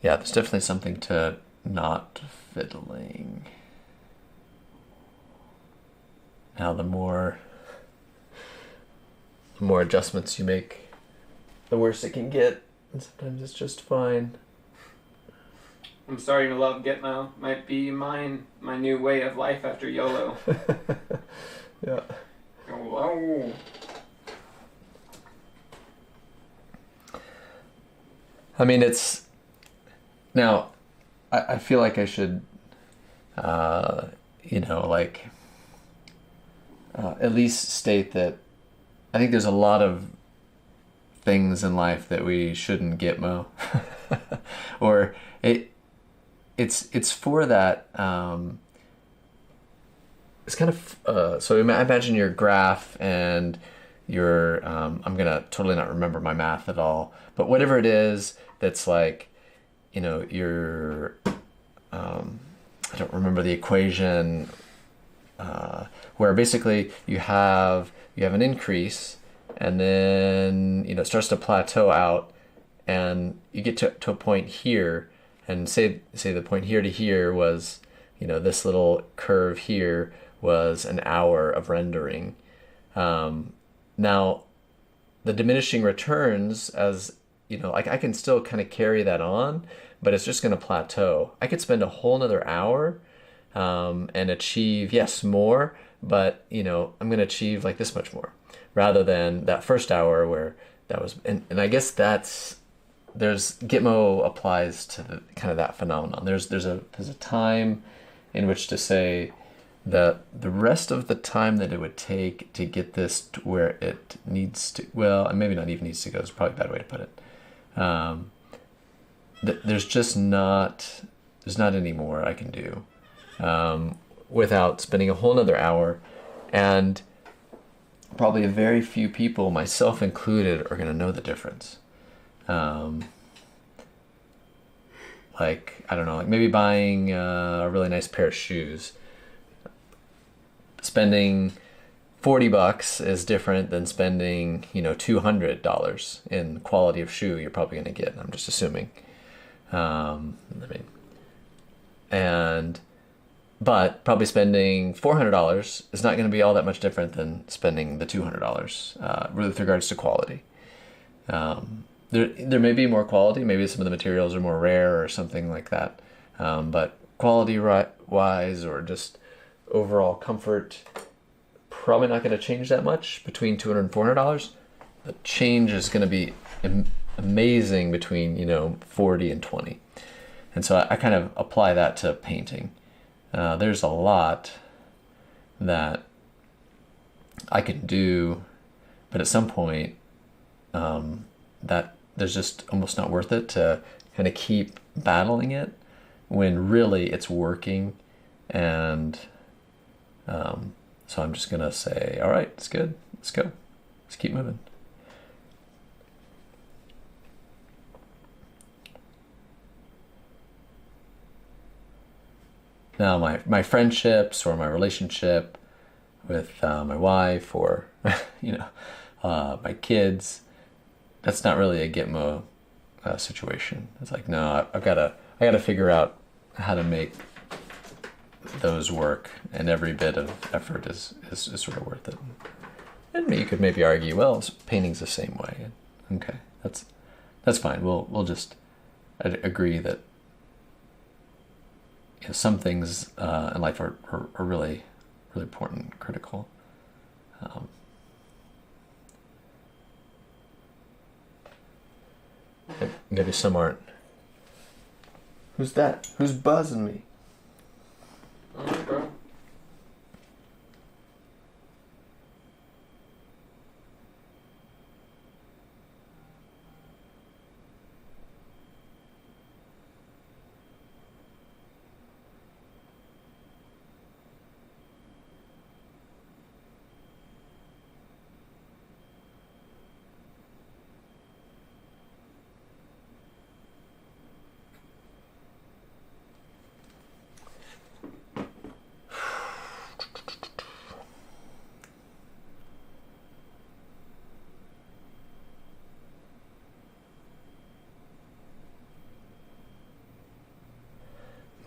Yeah, there's definitely something to not fiddling. Now, the more adjustments you make, the worse it can get. And sometimes it's just fine. I'm starting to love Gitmo. Might be my new way of life after YOLO. Yeah. Hello. I mean, it's... Now, I feel like I should, at least state that I think there's a lot of things in life that we shouldn't Gitmo. Or it's for that, it's kind of, so imagine your graph and your, I'm going to totally not remember my math at all, but whatever it is that's like, your, I don't remember the equation, where basically you have an increase, and then it starts to plateau out, and you get to a point here, and say the point here to here was, this little curve here was an hour of rendering. Now, the diminishing returns, as I can still kind of carry that on, but it's just going to plateau. I could spend a whole nother hour and achieve, yes, more, but I'm going to achieve like this much more, rather than that first hour where that was, and I guess there's Gitmo applies to the kind of that phenomenon. There's a time in which to say that the rest of the time that it would take to get this to where it needs to, well, and maybe not even needs to go, is probably a bad way to put it. there's just not any more I can do without spending a whole nother hour, and probably a very few people, myself included, are going to know the difference. Like, I don't know, like maybe buying a really nice pair of shoes. Spending $40 is different than spending, $200 in quality of shoe you're probably going to get. I'm just assuming. But probably spending $400 is not going to be all that much different than spending the $200 with regards to quality. There may be more quality, maybe some of the materials are more rare or something like that. But quality wise or just overall comfort, probably not going to change that much between $200 and $400. The change is going to be amazing between, $40 and $20. And so I kind of apply that to painting. There's a lot that I can do, but at some point, that there's just almost not worth it to kind of keep battling it when really it's working. And so I'm just gonna say, all right, it's good, let's go, let's keep moving. Now my friendships or my relationship with my wife or my kids, that's not really a Gitmo situation. It's like, no, I gotta figure out how to make those work, and every bit of effort is sort of worth it. And you could maybe argue, well, painting's the same way. Okay, that's fine. We'll just agree that some things in life are really, really important, critical. Maybe some aren't. Who's that? Who's buzzing me? Oh, bro.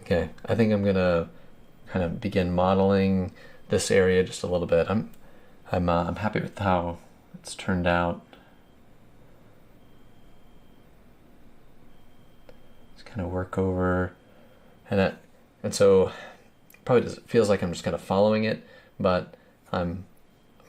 Okay, I think I'm gonna kind of begin modeling this area just a little bit. I'm happy with how it's turned out. Just kind of work over, and so probably feels like I'm just kind of following it, but I'm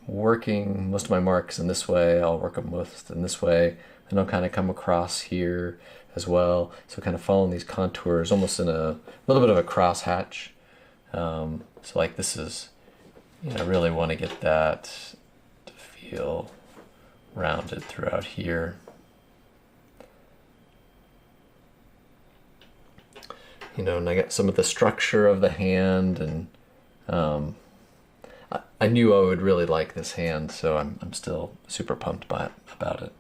working most of my marks in this way. I'll work them most in this way, and I'll kind of come across here as well. So kind of following these contours almost in a little bit of a crosshatch. So like this is, I really want to get that to feel rounded throughout here. And I got some of the structure of the hand, and I knew I would really like this hand, so I'm still super pumped about it.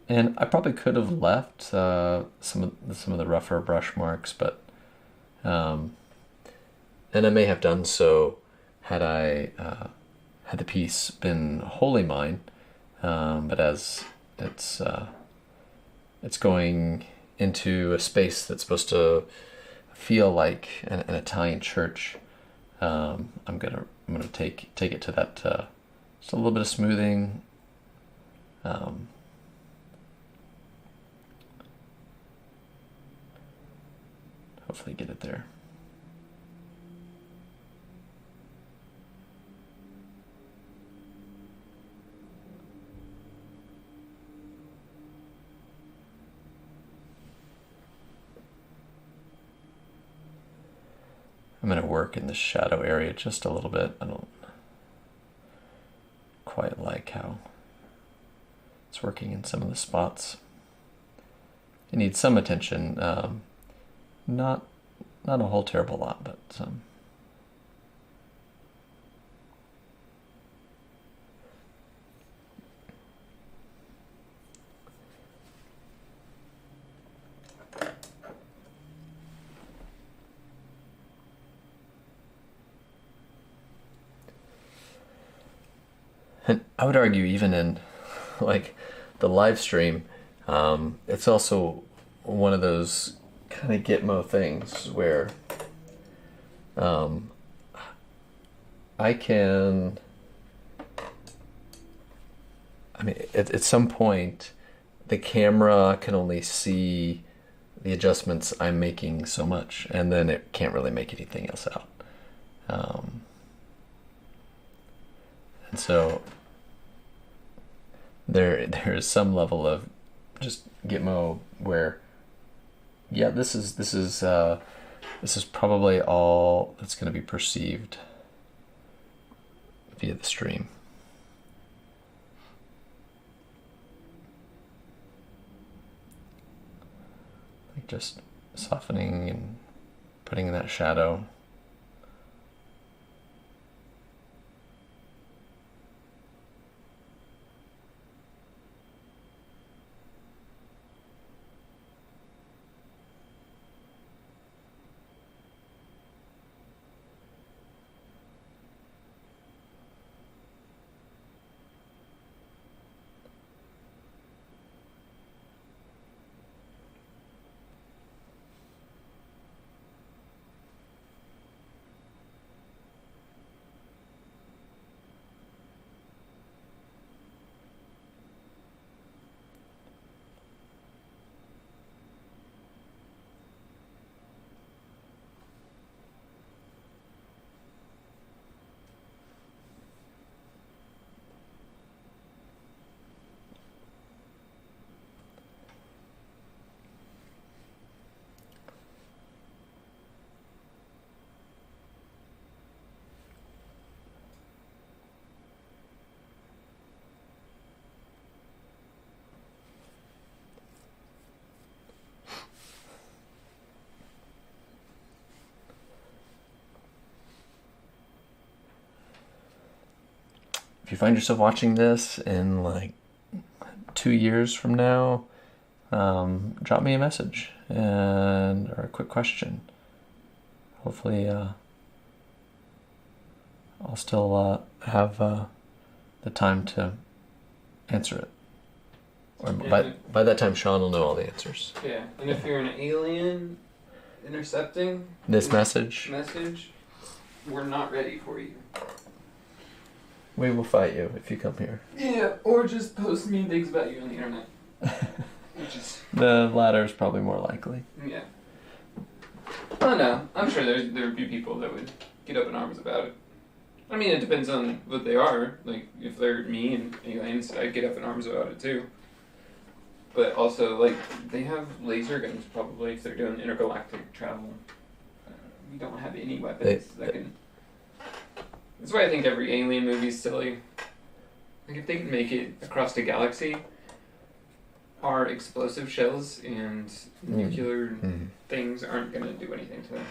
And I probably could have left some of the rougher brush marks, but and I may have done so had had the piece been wholly mine. But as it's going into a space that's supposed to feel like an Italian church, I'm gonna take it to that just a little bit of smoothing. Hopefully get it there. I'm going to work in the shadow area just a little bit. I don't quite like how it's working in some of the spots. It needs some attention. Not a whole terrible lot, but some. And I would argue even in like the live stream, it's also one of those kind of Gitmo things where I can, at some point the camera can only see the adjustments I'm making so much, and then it can't really make anything else out. And so there is some level of just Gitmo where, yeah, this is probably all that's going to be perceived via the stream. Like just softening and putting in that shadow. If you find yourself watching this in like 2 years from now, drop me a message or a quick question. Hopefully I'll still have the time to answer it. Or by that time, Sean will know all the answers. Yeah, and if you're an alien intercepting this message, we're not ready for you. We will fight you if you come here. Yeah, or just post mean things about you on the internet. Which is... The latter is probably more likely. Yeah. Oh no, I'm sure there would be people that would get up in arms about it. I mean, it depends on what they are. Like, if they're mean aliens, I'd get up in arms about it too. But also, like, they have laser guns probably if they're doing intergalactic travel. We don't have any weapons that can... That's why I think every alien movie is silly. Like, if they can make it across the galaxy, our explosive shells and nuclear things aren't going to do anything to them.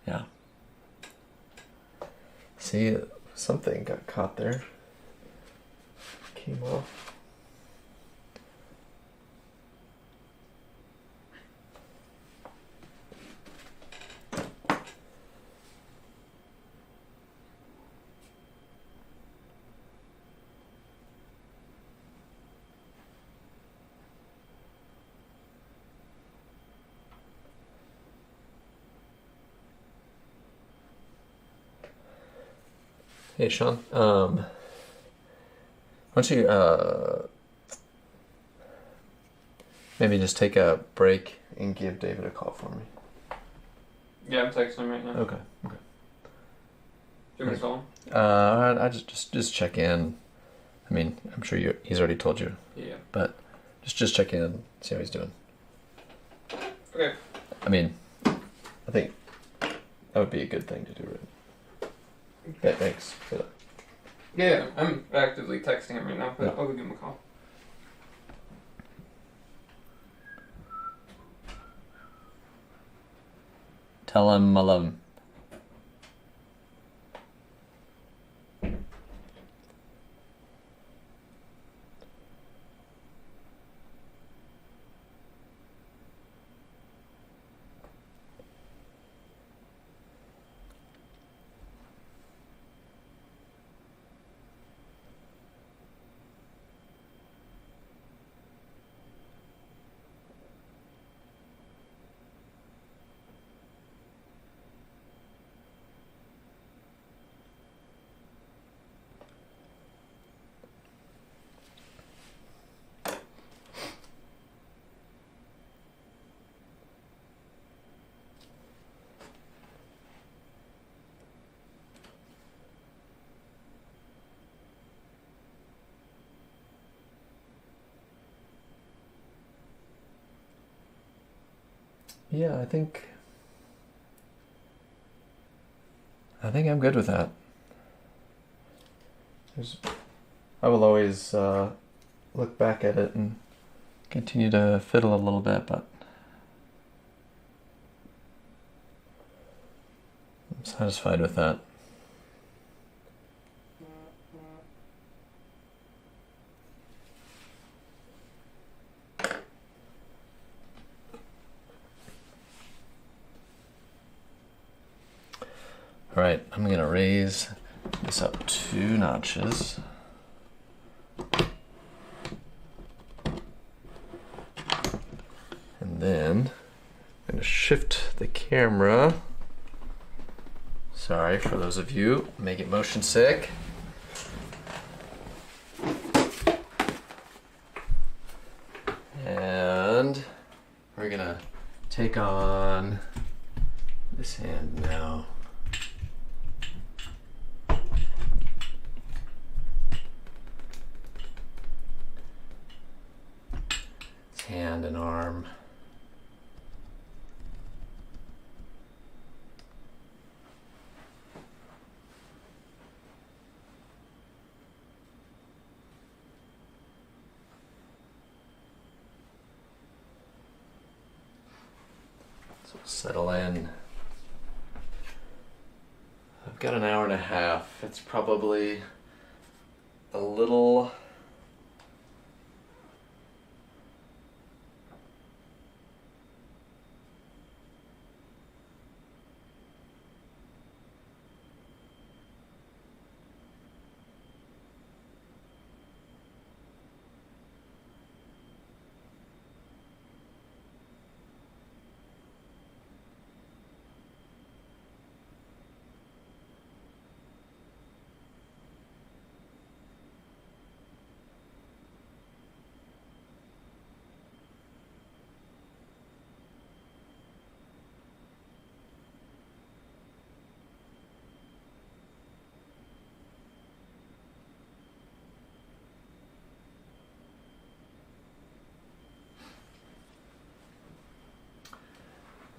Yeah. See, something got caught there. Came off. Hey, Sean. Why don't you maybe just take a break and give David a call for me? Yeah, I'm texting him right now. Okay. Do you want me to call him? I just check in. I mean, I'm sure he's already told you. Yeah. But just check in, see how he's doing. Okay. I mean, I think that would be a good thing to do, right? Okay, thanks for that. Yeah, I'm actively texting him right now, but Yeah. I'll go give him a call. Tell him I love him. Yeah, I think I'm good with that. I will always look back at it and continue to fiddle a little bit, but I'm satisfied with that. All right, I'm going to raise this up 2 notches. And then I'm going to shift the camera. Sorry for those of you make it motion sick. And we're going to take on this hand now. Hand and arm. So settle in. I've got an hour and a half. It's probably a little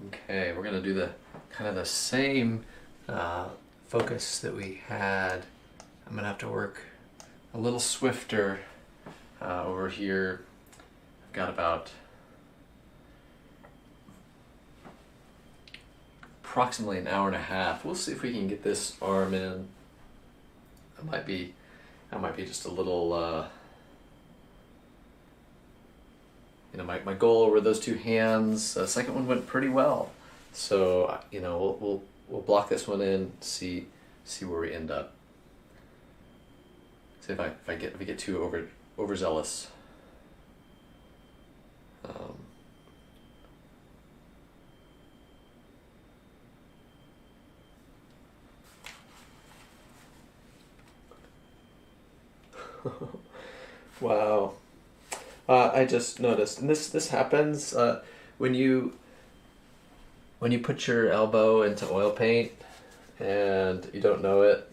okay. We're gonna do the kind of the same focus that we had. I'm gonna have to work a little swifter over here. I've got about approximately an hour and a half. We'll see if we can get this arm in. That might be just a little. My goal over those 2 hands. The second one went pretty well, so we'll block this one in. See where we end up. See if I get too overzealous. Wow. I just noticed, and this happens when you put your elbow into oil paint and you don't know it,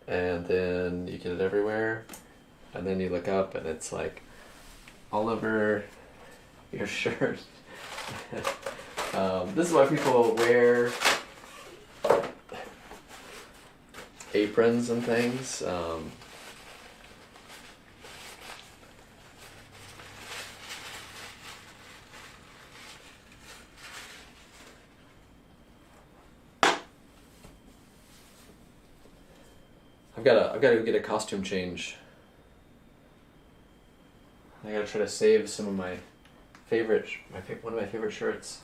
and then you get it everywhere, and then you look up and it's like all over your shirt. This is why people wear aprons and things. I've got to get a costume change. I gotta try to save some of my one of my favorite shirts.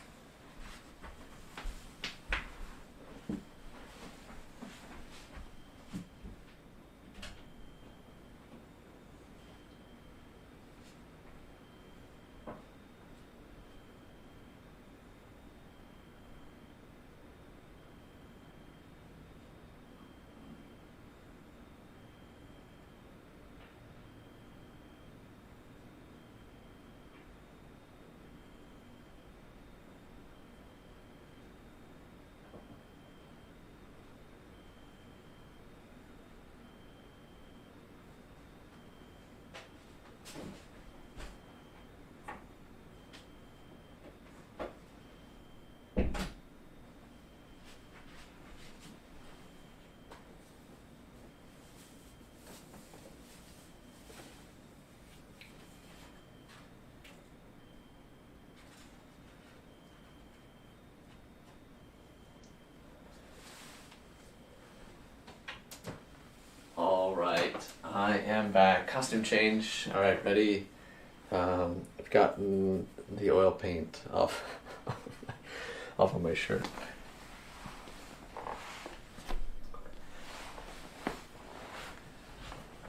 I am back. Costume change. All right, ready. I've gotten the oil paint off off of my shirt.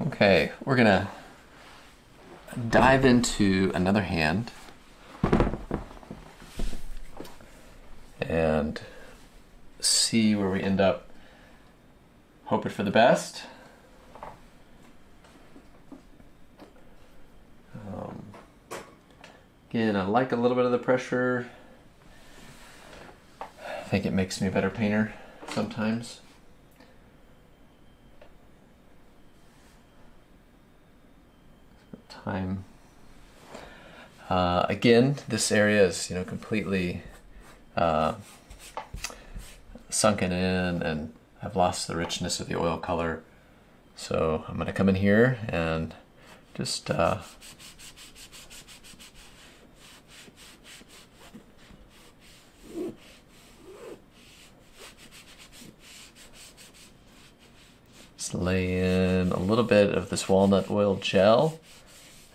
Okay, we're gonna dive into another hand and see where we end up. Hoping for the best. Again, I like a little bit of the pressure. I think it makes me a better painter sometimes. Time. Again, this area is completely sunken in, and I've lost the richness of the oil color. So I'm going to come in here and just lay in a little bit of this walnut oil gel,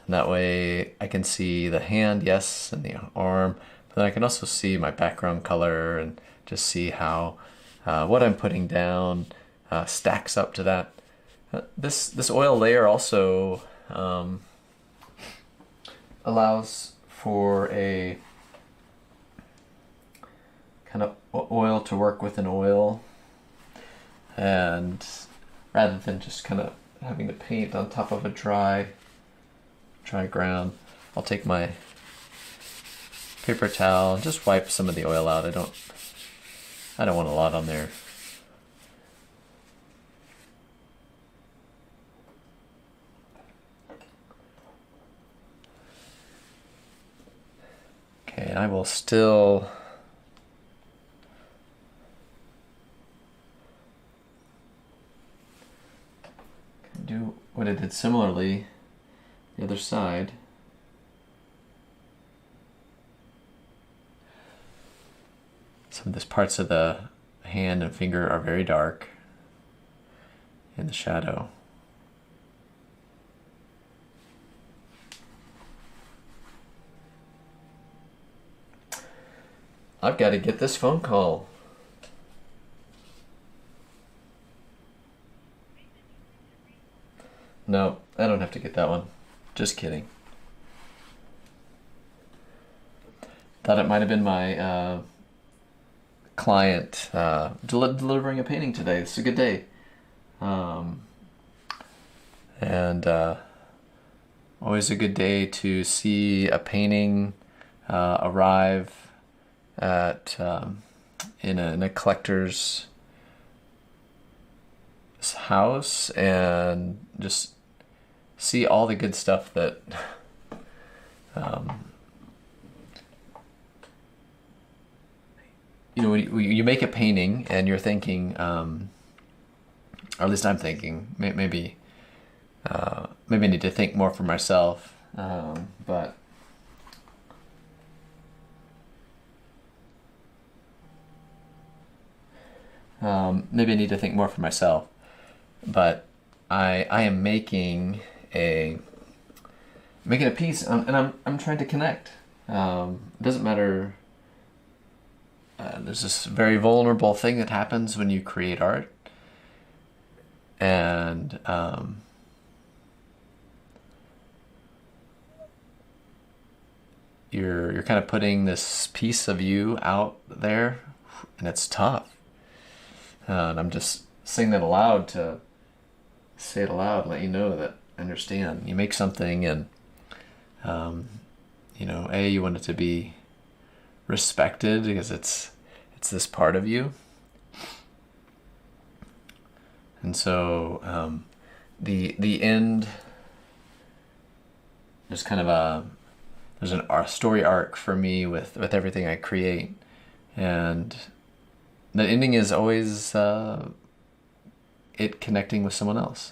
and that way I can see the hand, yes, and the arm, but then I can also see my background color and just see how what I'm putting down stacks up to that. This oil layer also allows for a kind of oil to work with an oil, and rather than just kind of having to paint on top of a dry ground, I'll take my paper towel and just wipe some of the oil out. I don't want a lot on there. Okay, I will still do what I did similarly the other side. Some of these parts of the hand and finger are very dark in the shadow. I've got to get this phone call. No, I don't have to get that one. Just kidding. Thought it might have been my client delivering a painting today. It's a good day. And always a good day to see a painting arrive at in a collector's house, and just see all the good stuff that when you make a painting and you're thinking, or at least I'm thinking, maybe I need to think more for myself, but maybe I need to think more for myself. But I am making a piece, and I'm trying to connect. It doesn't matter. There's this very vulnerable thing that happens when you create art, and you're kind of putting this piece of you out there, and it's tough. And I'm just saying that aloud to say it aloud, and let you know that I understand. You make something, and you want it to be respected because it's this part of you. And so the end, there's kind of a story arc for me with everything I create, and the ending is always it connecting with someone else.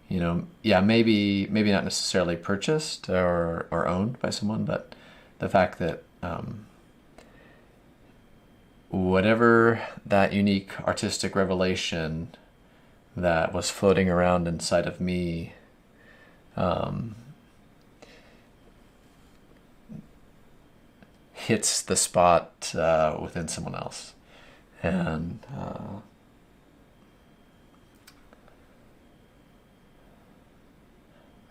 Maybe not necessarily purchased or owned by someone, but the fact that whatever that unique artistic revelation that was floating around inside of me hits the spot within someone else. And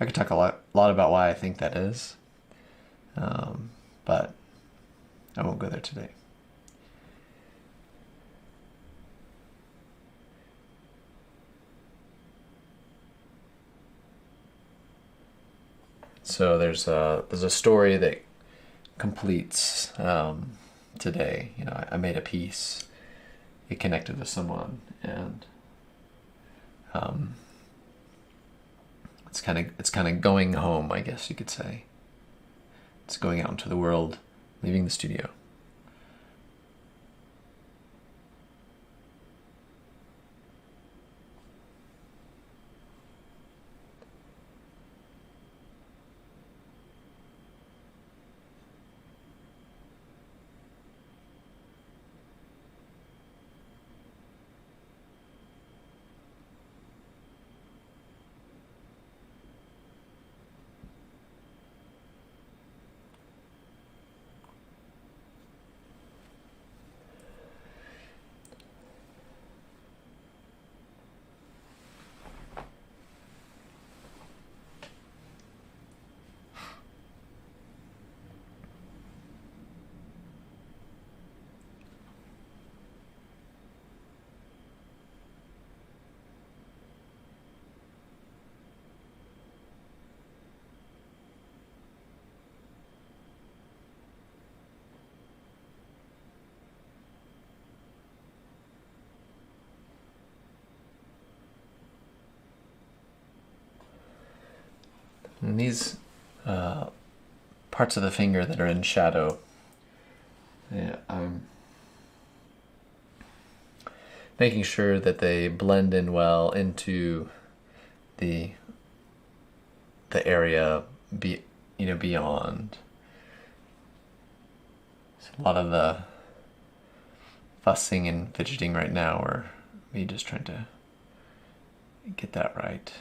I could talk a lot about why I think that is, but I won't go there today. So there's a story that completes today. I made a piece. It connected with someone, and it's kind of going home, I guess you could say. It's going out into the world, leaving the studio. And these parts of the finger that are in shadow, I'm making sure that they blend in well into the area beyond. So a lot of the fussing and fidgeting right now are me just trying to get that right.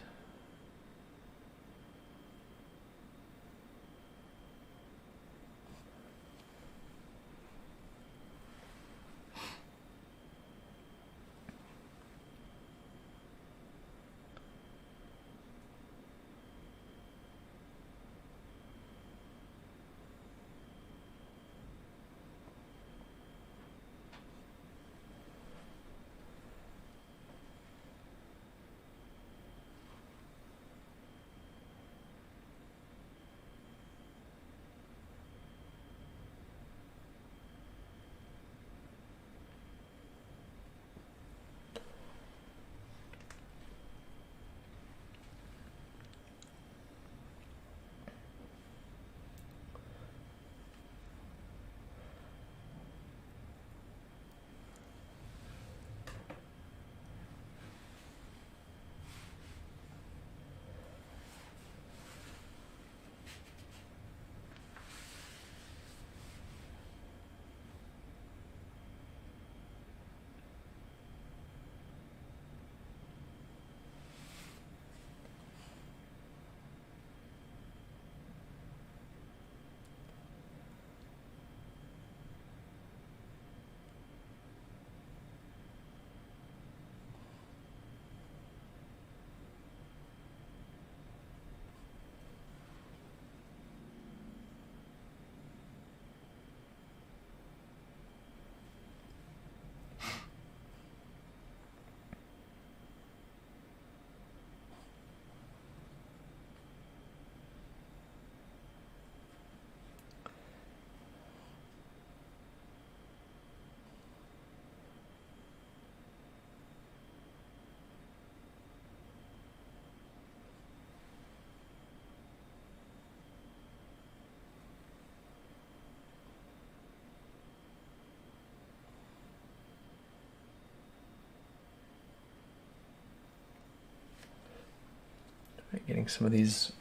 getting some of these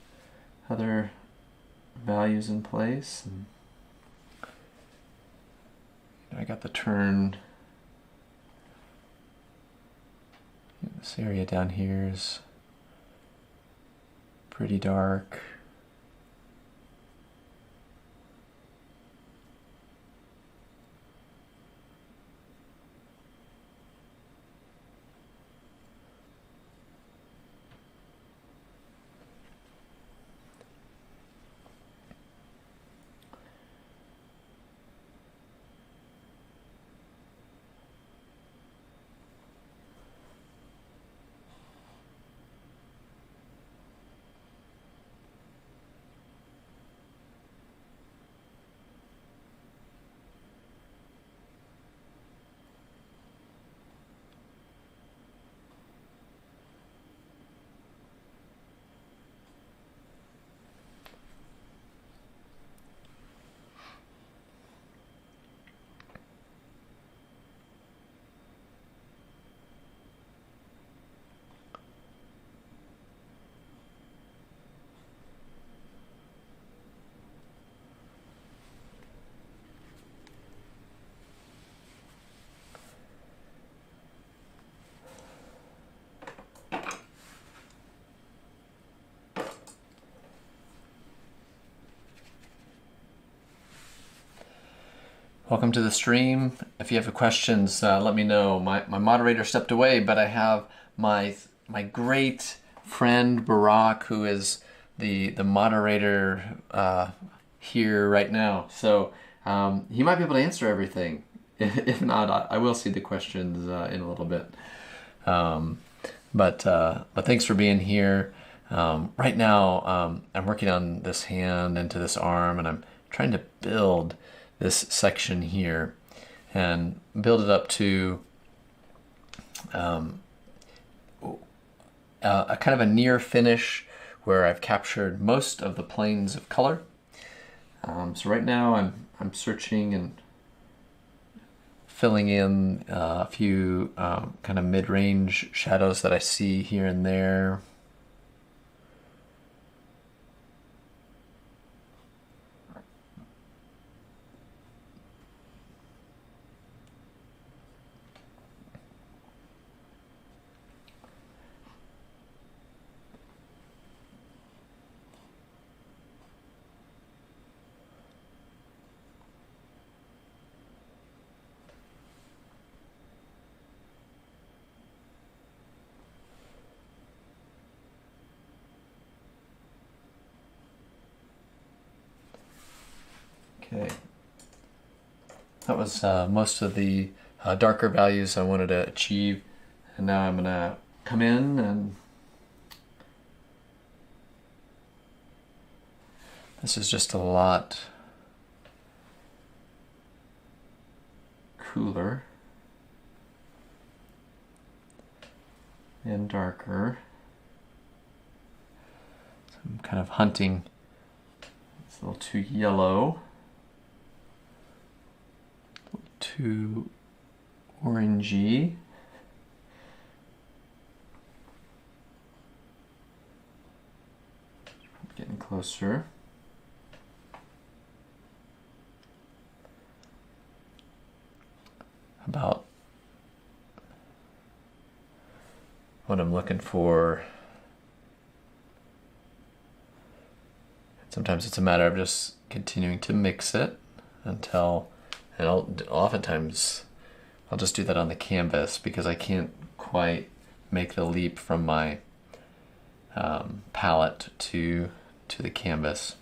other values in place. And I got the turn. This area down here is pretty dark. Welcome to the stream. If you have questions, let me know. My moderator stepped away, but I have my great friend Barak, who is the moderator here right now. So he might be able to answer everything. If not, I will see the questions in a little bit. But thanks for being here. Right now, I'm working on this hand into this arm, and I'm trying to build this section here and build it up to a kind of a near finish where I've captured most of the planes of color. So right now I'm searching and filling in a few kind of mid-range shadows that I see here and there. Okay, that was most of the darker values I wanted to achieve, and now I'm gonna come in and this is just a lot cooler and darker. So I'm kind of hunting. It's a little too yellow. Too orangey. Getting closer. About what I'm looking for. Sometimes it's a matter of just continuing to mix it until, and oftentimes I'll just do that on the canvas because I can't quite make the leap from my palette to the canvas.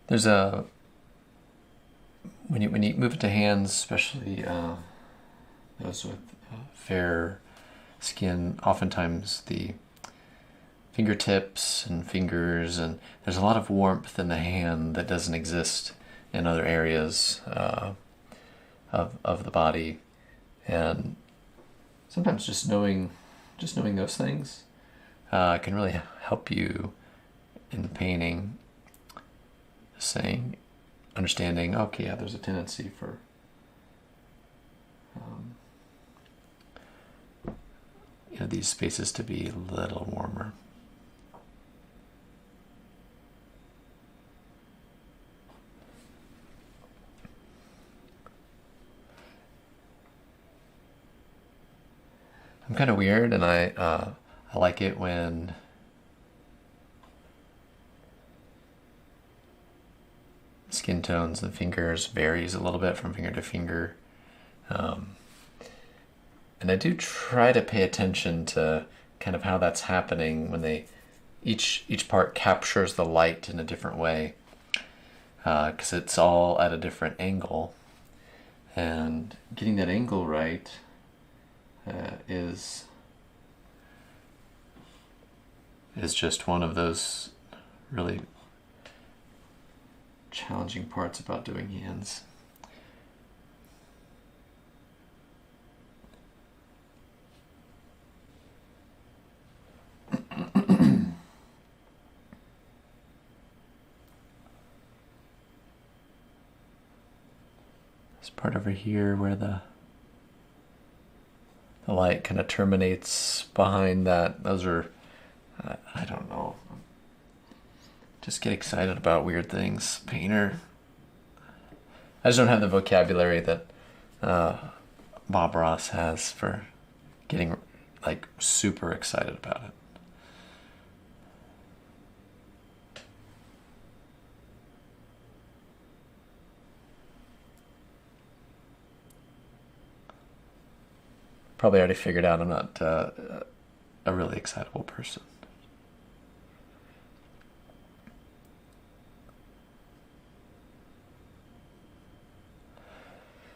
There's a when you move it to hands, especially those with fair skin, oftentimes the fingertips and fingers, and there's a lot of warmth in the hand that doesn't exist in other areas of the body, and sometimes just knowing those things can really help you in painting. Saying, understanding, okay, yeah, there's a tendency for these spaces to be a little warmer. I'm kind of weird, and I like it when skin tones and fingers varies a little bit from finger to finger, and I do try to pay attention to kind of how that's happening when they each part captures the light in a different way, because it's all at a different angle, and getting that angle right is just one of those really challenging parts about doing hands. This part over here where the light kind of terminates behind that, those are, I don't know. Just get excited about weird things, painter. I just don't have the vocabulary that Bob Ross has for getting like super excited about it. Probably already figured out I'm not a really excitable person.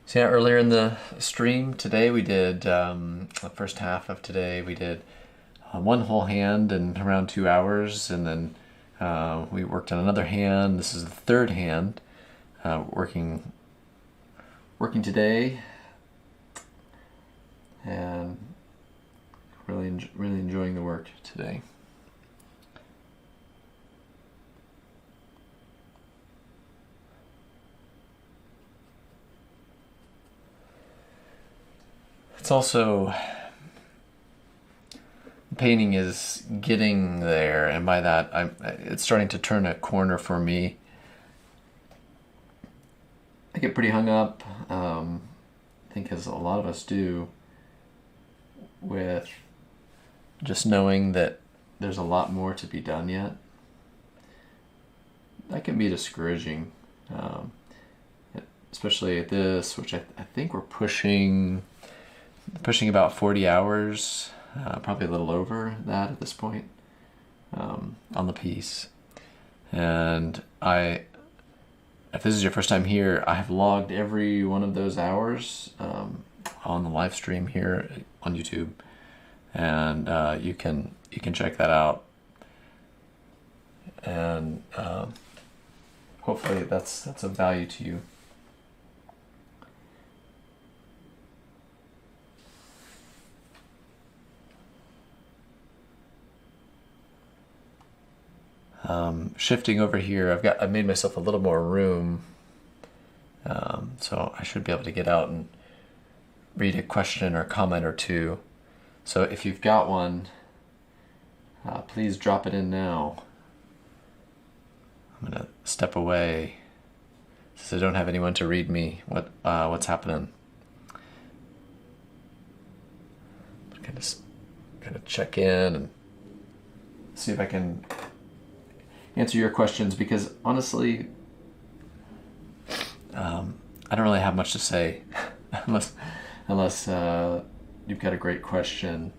So yeah, earlier in the stream today we did, the first half of today we did one whole hand in around 2 hours, and then we worked on another hand. This is the third hand working today, and really enjoying the work today. It's also, painting is getting there, and by that it's starting to turn a corner for me. I get pretty hung up, I think as a lot of us do, with just knowing that there's a lot more to be done yet. That can be discouraging, especially at this, which I think we're pushing about 40 hours, probably a little over that at this point, on the piece. And if this is your first time here, I have logged every one of those hours on the live stream here on YouTube, and you can check that out, and hopefully that's of value to you. Shifting over here, I've made myself a little more room, so I should be able to get out and read a question or comment or two. So if you've got one, please drop it in now. I'm gonna step away since I don't have anyone to read me what's happening. Kind of check in and see if I can answer your questions, because honestly, I don't really have much to say unless you've got a great question.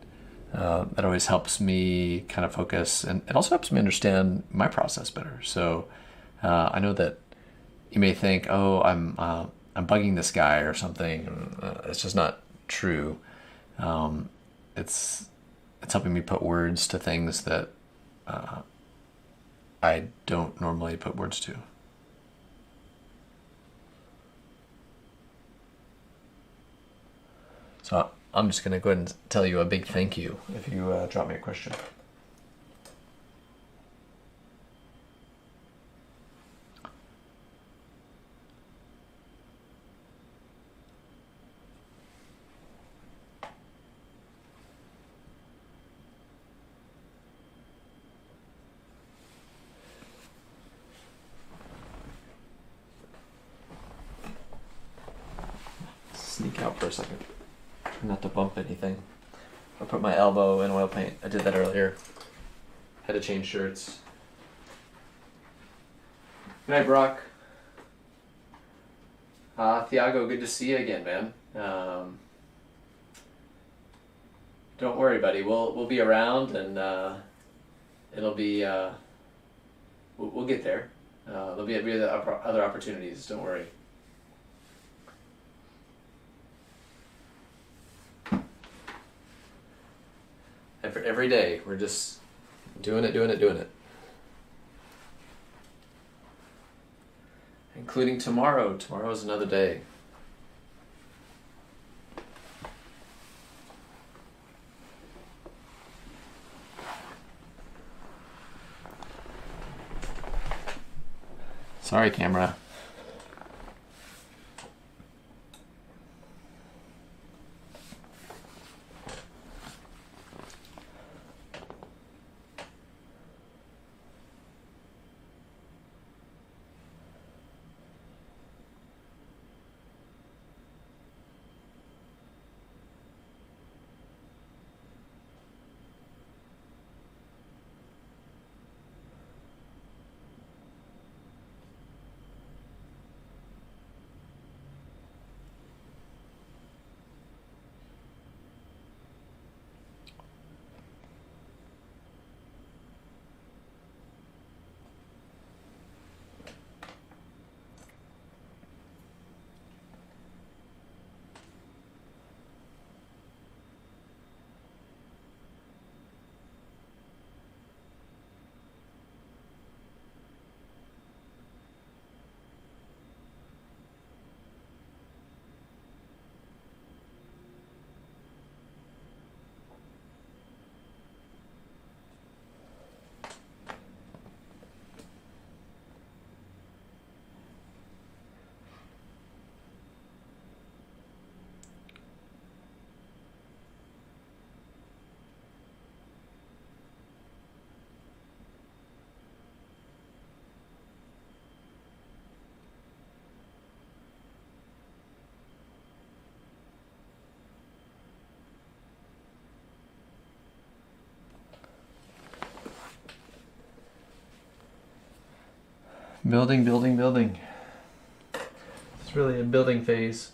That always helps me kind of focus, and it also helps me understand my process better. So I know that you may think, oh, I'm bugging this guy or something. It's just not true. Um, it's it's helping me put words to things that I don't normally put words to. So I'm just gonna go ahead and tell you a big thank you if you drop me a question. Sneak out for a second. Try not to bump anything. I put my elbow in oil paint. I did that earlier. Had to change shirts. Good night, Brock. Thiago, good to see you again, man. Don't worry, buddy. We'll be around, and it'll be we'll get there. There'll be other opportunities. Don't worry. Every day, we're just doing it. Including tomorrow. Tomorrow is another day. Sorry, camera. Building. It's really a building phase.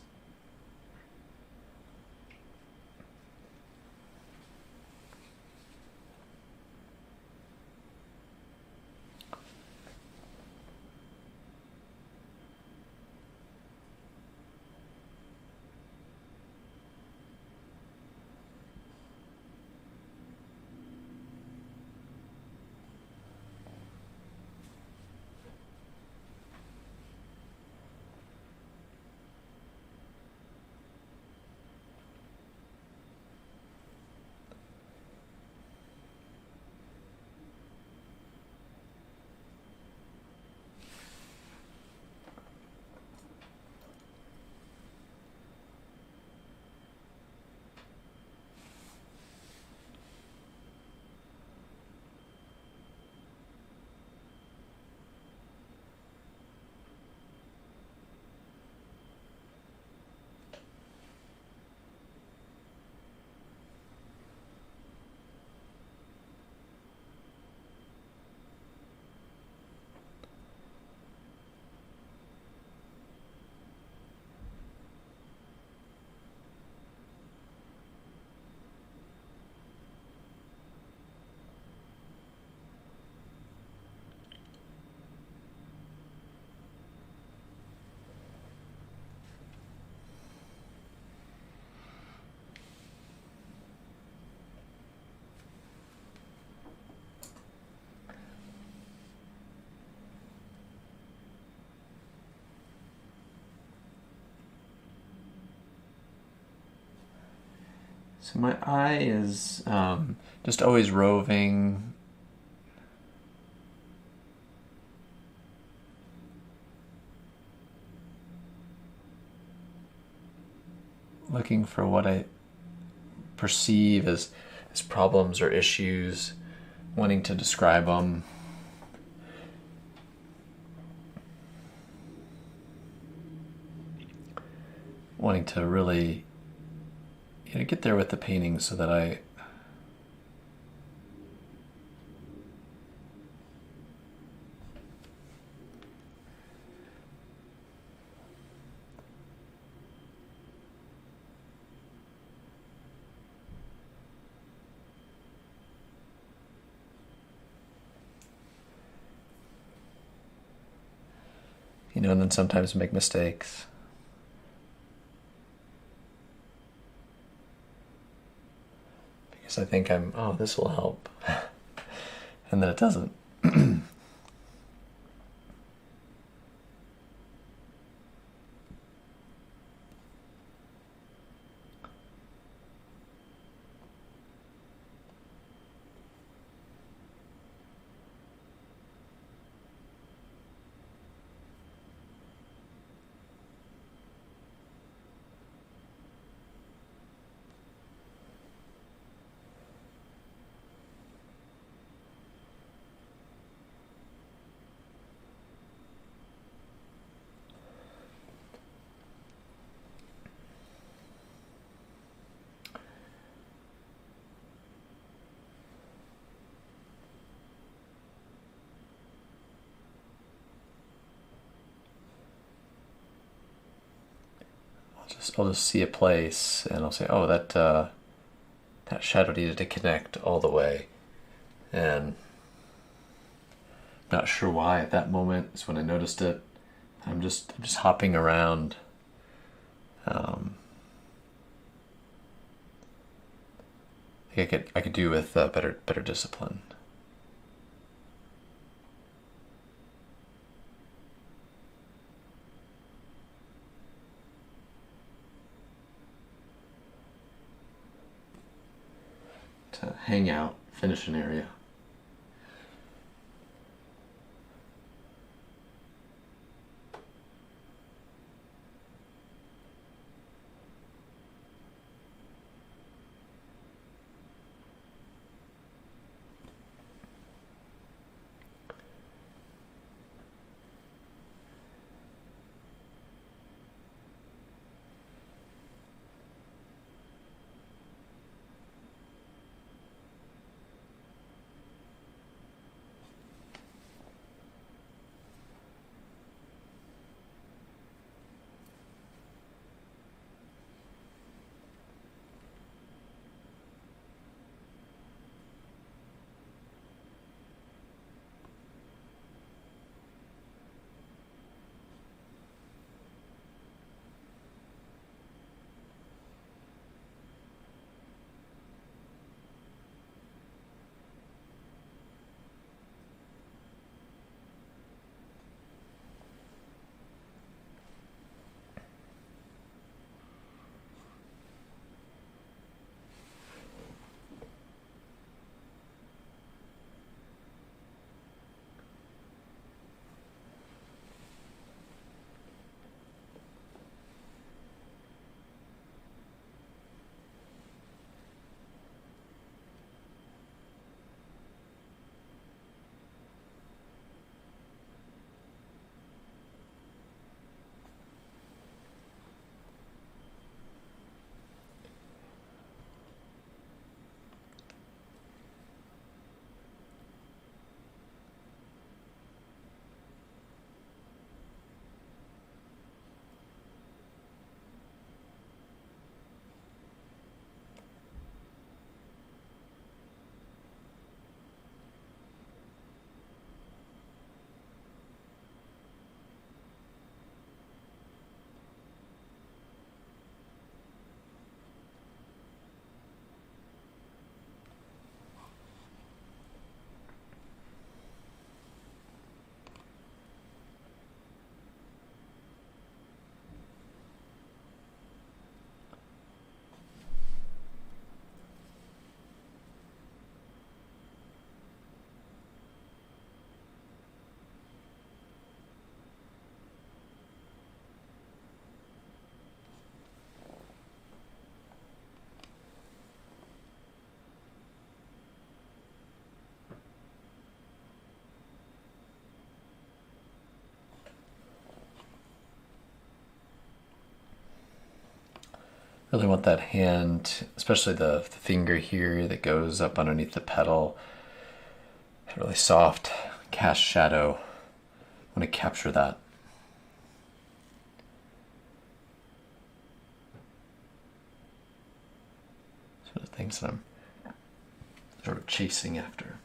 So my eye is just always roving. Looking for what I perceive as problems or issues, wanting to describe them. Wanting to really get there with the painting so that I and then sometimes make mistakes. Because I think this will help. And then it doesn't. I'll just see a place and I'll say, oh, that shadow needed to connect all the way. And not sure why at that moment is when I noticed it. I'm just hopping around. I think I could do with better discipline. To hang out, finish an area. Really want that hand, especially the finger here that goes up underneath the pedal. Really soft cast shadow. I want to capture that. Sort of things that I'm sort of chasing after.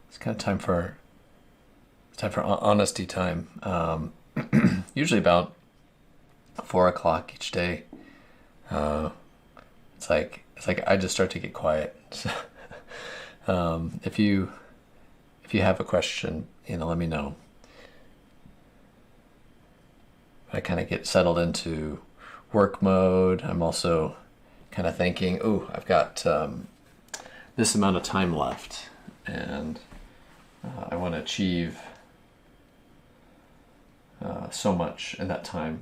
It's kind of time for honesty time. Usually about 4 o'clock each day. It's like I just start to get quiet. So, if you have a question, let me know. I kind of get settled into work mode. I'm also kind of thinking, oh, I've got this amount of time left, and I want to achieve so much in that time.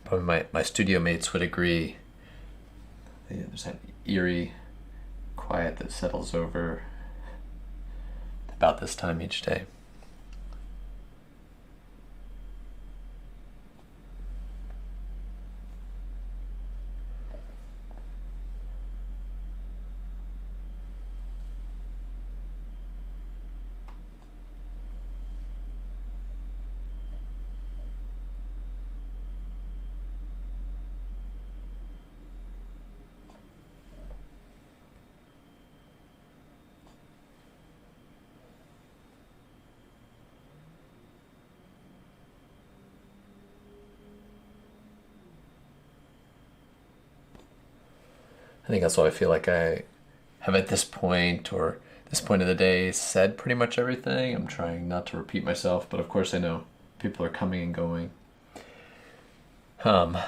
Probably my studio mates would agree. There's that eerie quiet that settles over about this time each day. I think that's why I feel like I have at this point or this point of the day said pretty much everything. I'm trying not to repeat myself, but of course I know people are coming and going. So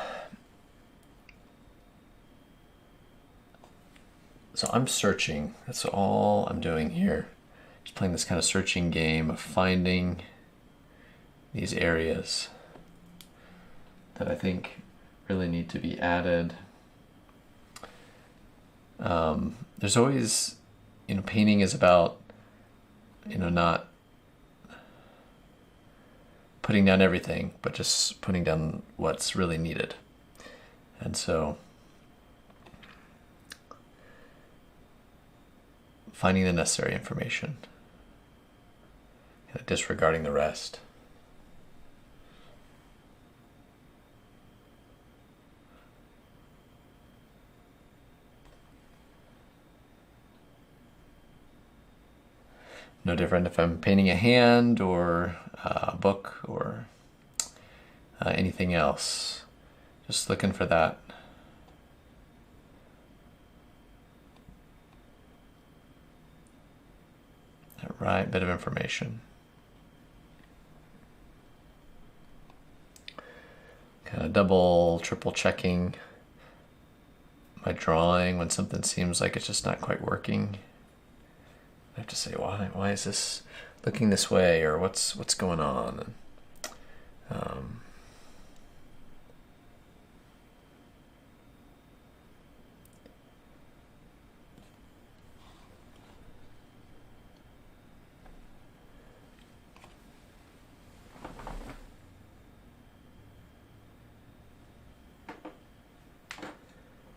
I'm searching. That's all I'm doing here. Just playing this kind of searching game of finding these areas that I think really need to be added. There's always, painting is about, not putting down everything, but just putting down what's really needed. And so finding the necessary information and disregarding the rest. No different if I'm painting a hand or a book or anything else. Just looking for that right bit of information. Kind of double, triple checking my drawing when something seems like it's just not quite working. I have to say, why is this looking this way, or what's going on?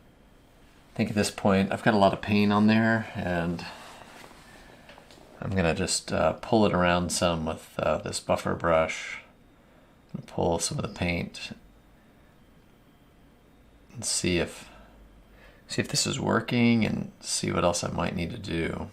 I think at this point I've got a lot of paint on there, and I'm gonna just pull it around some with this buffer brush. I'm gonna pull some of the paint and see if this is working, and see what else I might need to do.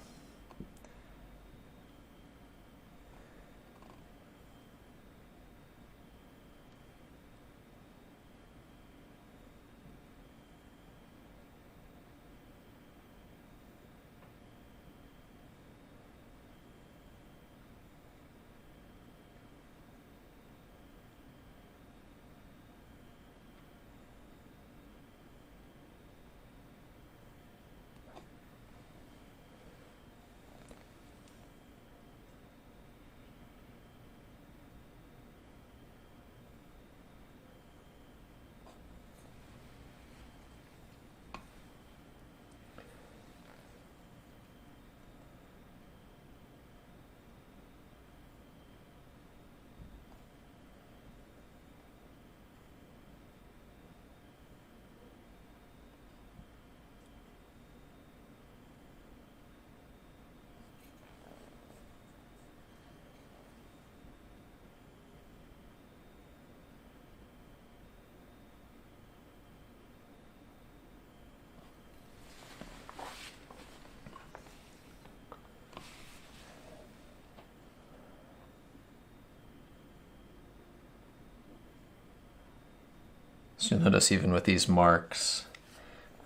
So you'll notice even with these marks,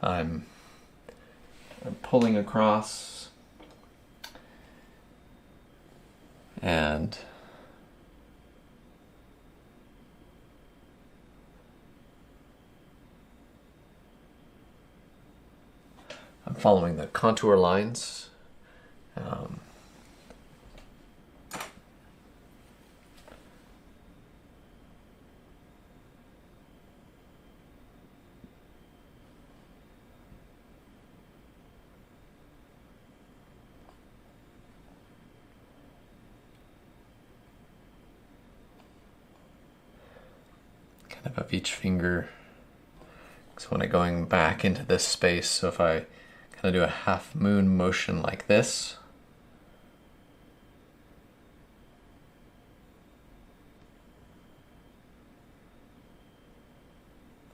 I'm pulling across and I'm following the contour lines. Of each finger. So when I'm going back into this space, so if I kind of do a half moon motion like this,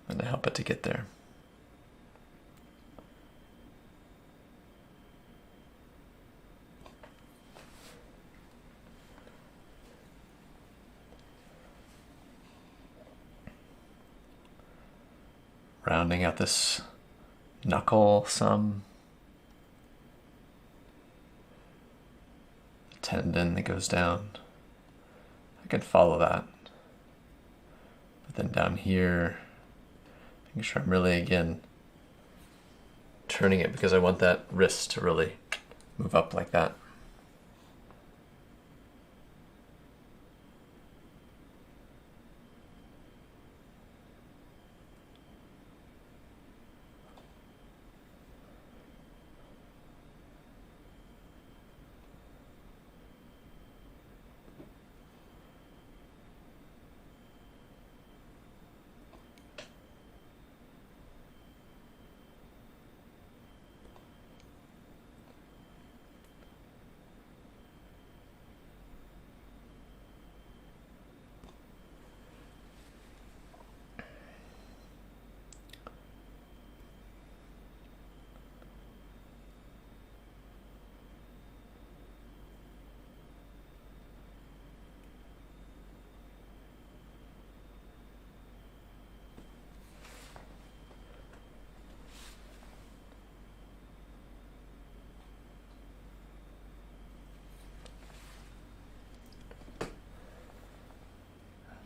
and to help it to get there. Rounding out this knuckle some. Tendon that goes down. I could follow that. But then down here, making sure I'm really, again, turning it because I want that wrist to really move up like that.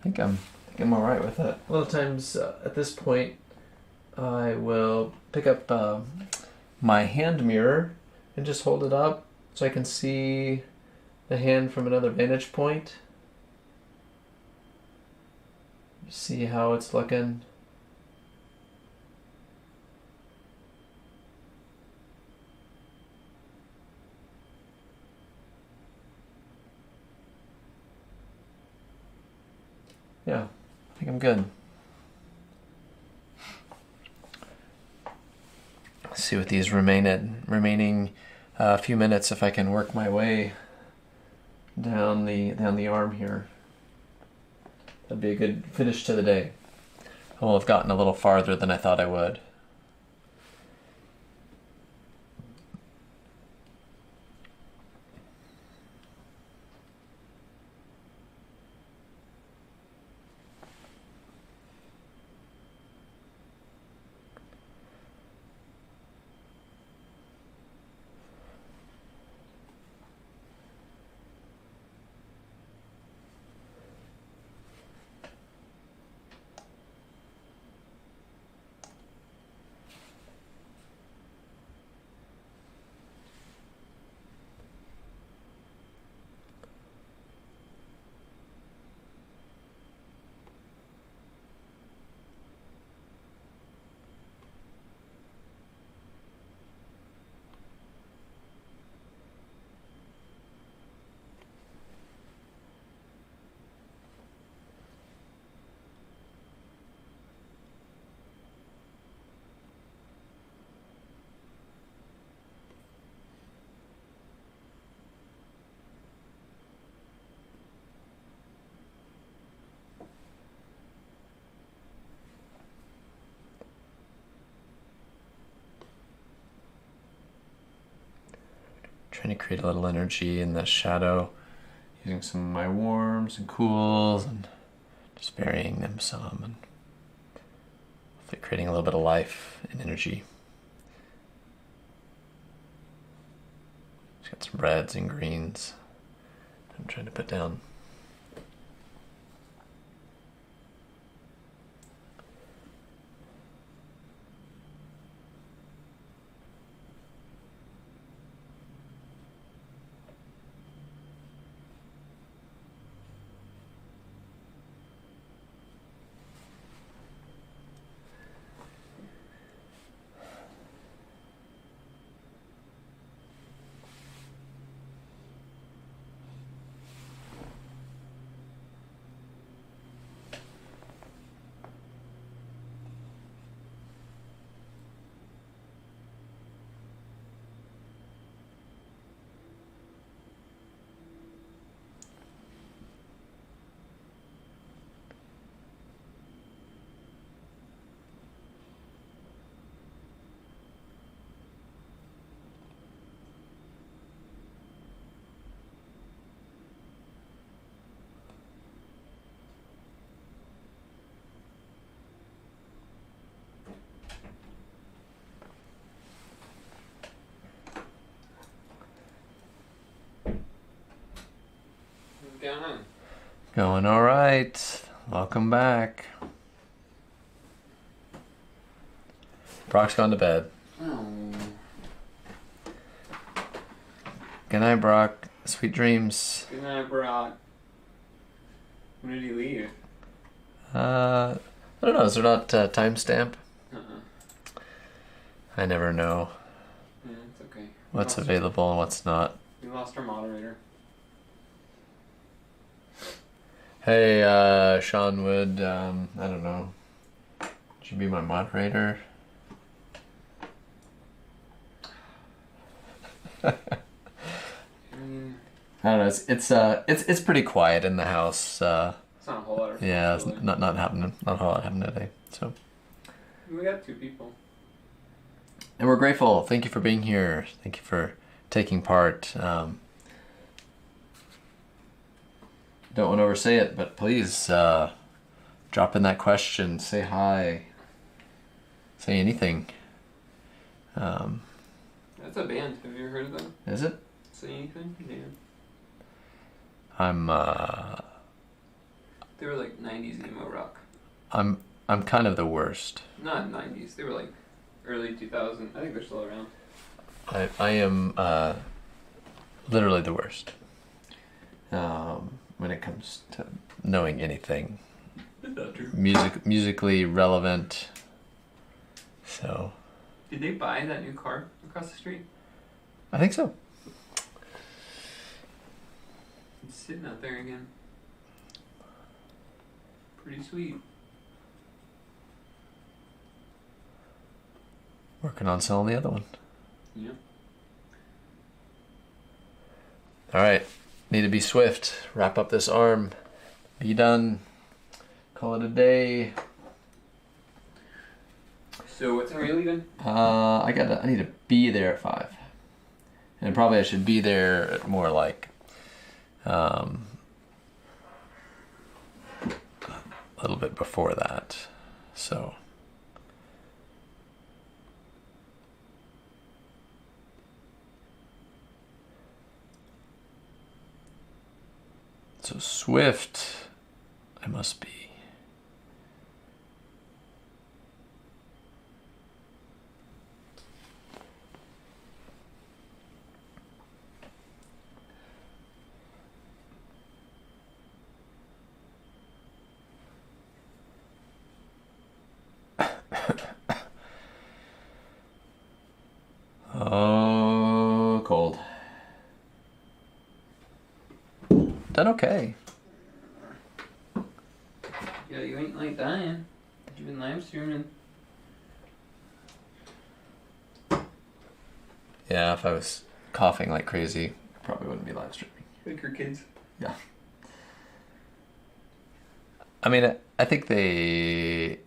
I think I'm all right with it. A lot of times at this point, I will pick up my hand mirror and just hold it up so I can see the hand from another vantage point. See how it's looking. Yeah, I think I'm good. Let's see what these remaining few minutes if I can work my way down the arm here. That'd be a good finish to the day. I will have gotten a little farther than I thought I would. Trying to create a little energy in the shadow, using some of my warms and cools and just varying them some and hopefully creating a little bit of life and energy. Just got some reds and greens I'm trying to put down. Going all right. Welcome back. Brock's gone to bed. Oh. Good night, Brock. Sweet dreams. Good night, Brock. When did he leave? I don't know. Is there not a timestamp? Uh-uh. I never know Yeah, it's okay. what's available and what's not. We lost our moderator. Hey, Sean Wood. I don't know. Would you be my moderator? I mean, I don't know. It's pretty quiet in the house. it's not a whole lot of Yeah, it's really. not happening. Not a whole lot happening today. So, We got 2 people. and we're grateful. Thank you for being here. Thank you for taking part. Don't want to oversay it, but please drop in that question. Say hi. Say anything. That's a band. Have you ever heard of them? Is it? Say anything? Yeah. I'm They were like 90s emo rock. I'm kind of the worst. Not 90s. They were like early 2000s. I think they're still around. I am literally the worst when it comes to knowing anything Is that true? musically relevant. So Did they buy that new car across the street? I think so. It's sitting out there again. Pretty sweet. Working on selling the other one. Yeah. All right, need to be swift. Wrap up this arm. Be done. Call it a day. So what time are you leaving? I need to be there at 5. And probably I should be there at more like a little bit before that. So swift I must be. Oh, cold. Done okay. Yeah, you ain't like dying. You've been live streaming. Yeah, if I was coughing like crazy, I probably wouldn't be live streaming. Like your kids. Yeah. I mean, I think Mira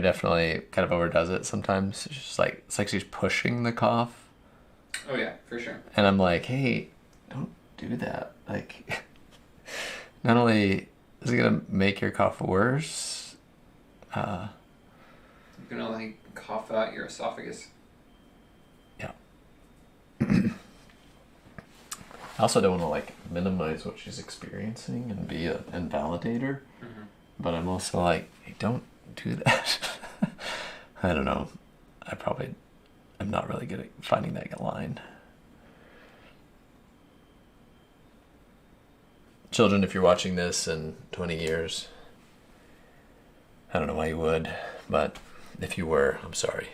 definitely kind of overdoes it sometimes. It's just like, it's like she's pushing the cough. Oh yeah, for sure. And I'm like, hey, don't do that. Like, not only is it going to make your cough worse, You're gonna like cough out your esophagus. yeah. I also don't want to like minimize what she's experiencing and be an invalidator. Mm-hmm. But I'm also like, hey, don't do that. I don't know. I'm not really good at finding that line. Children, if you're watching this in 20 years, I don't know why you would, but if you were, I'm sorry.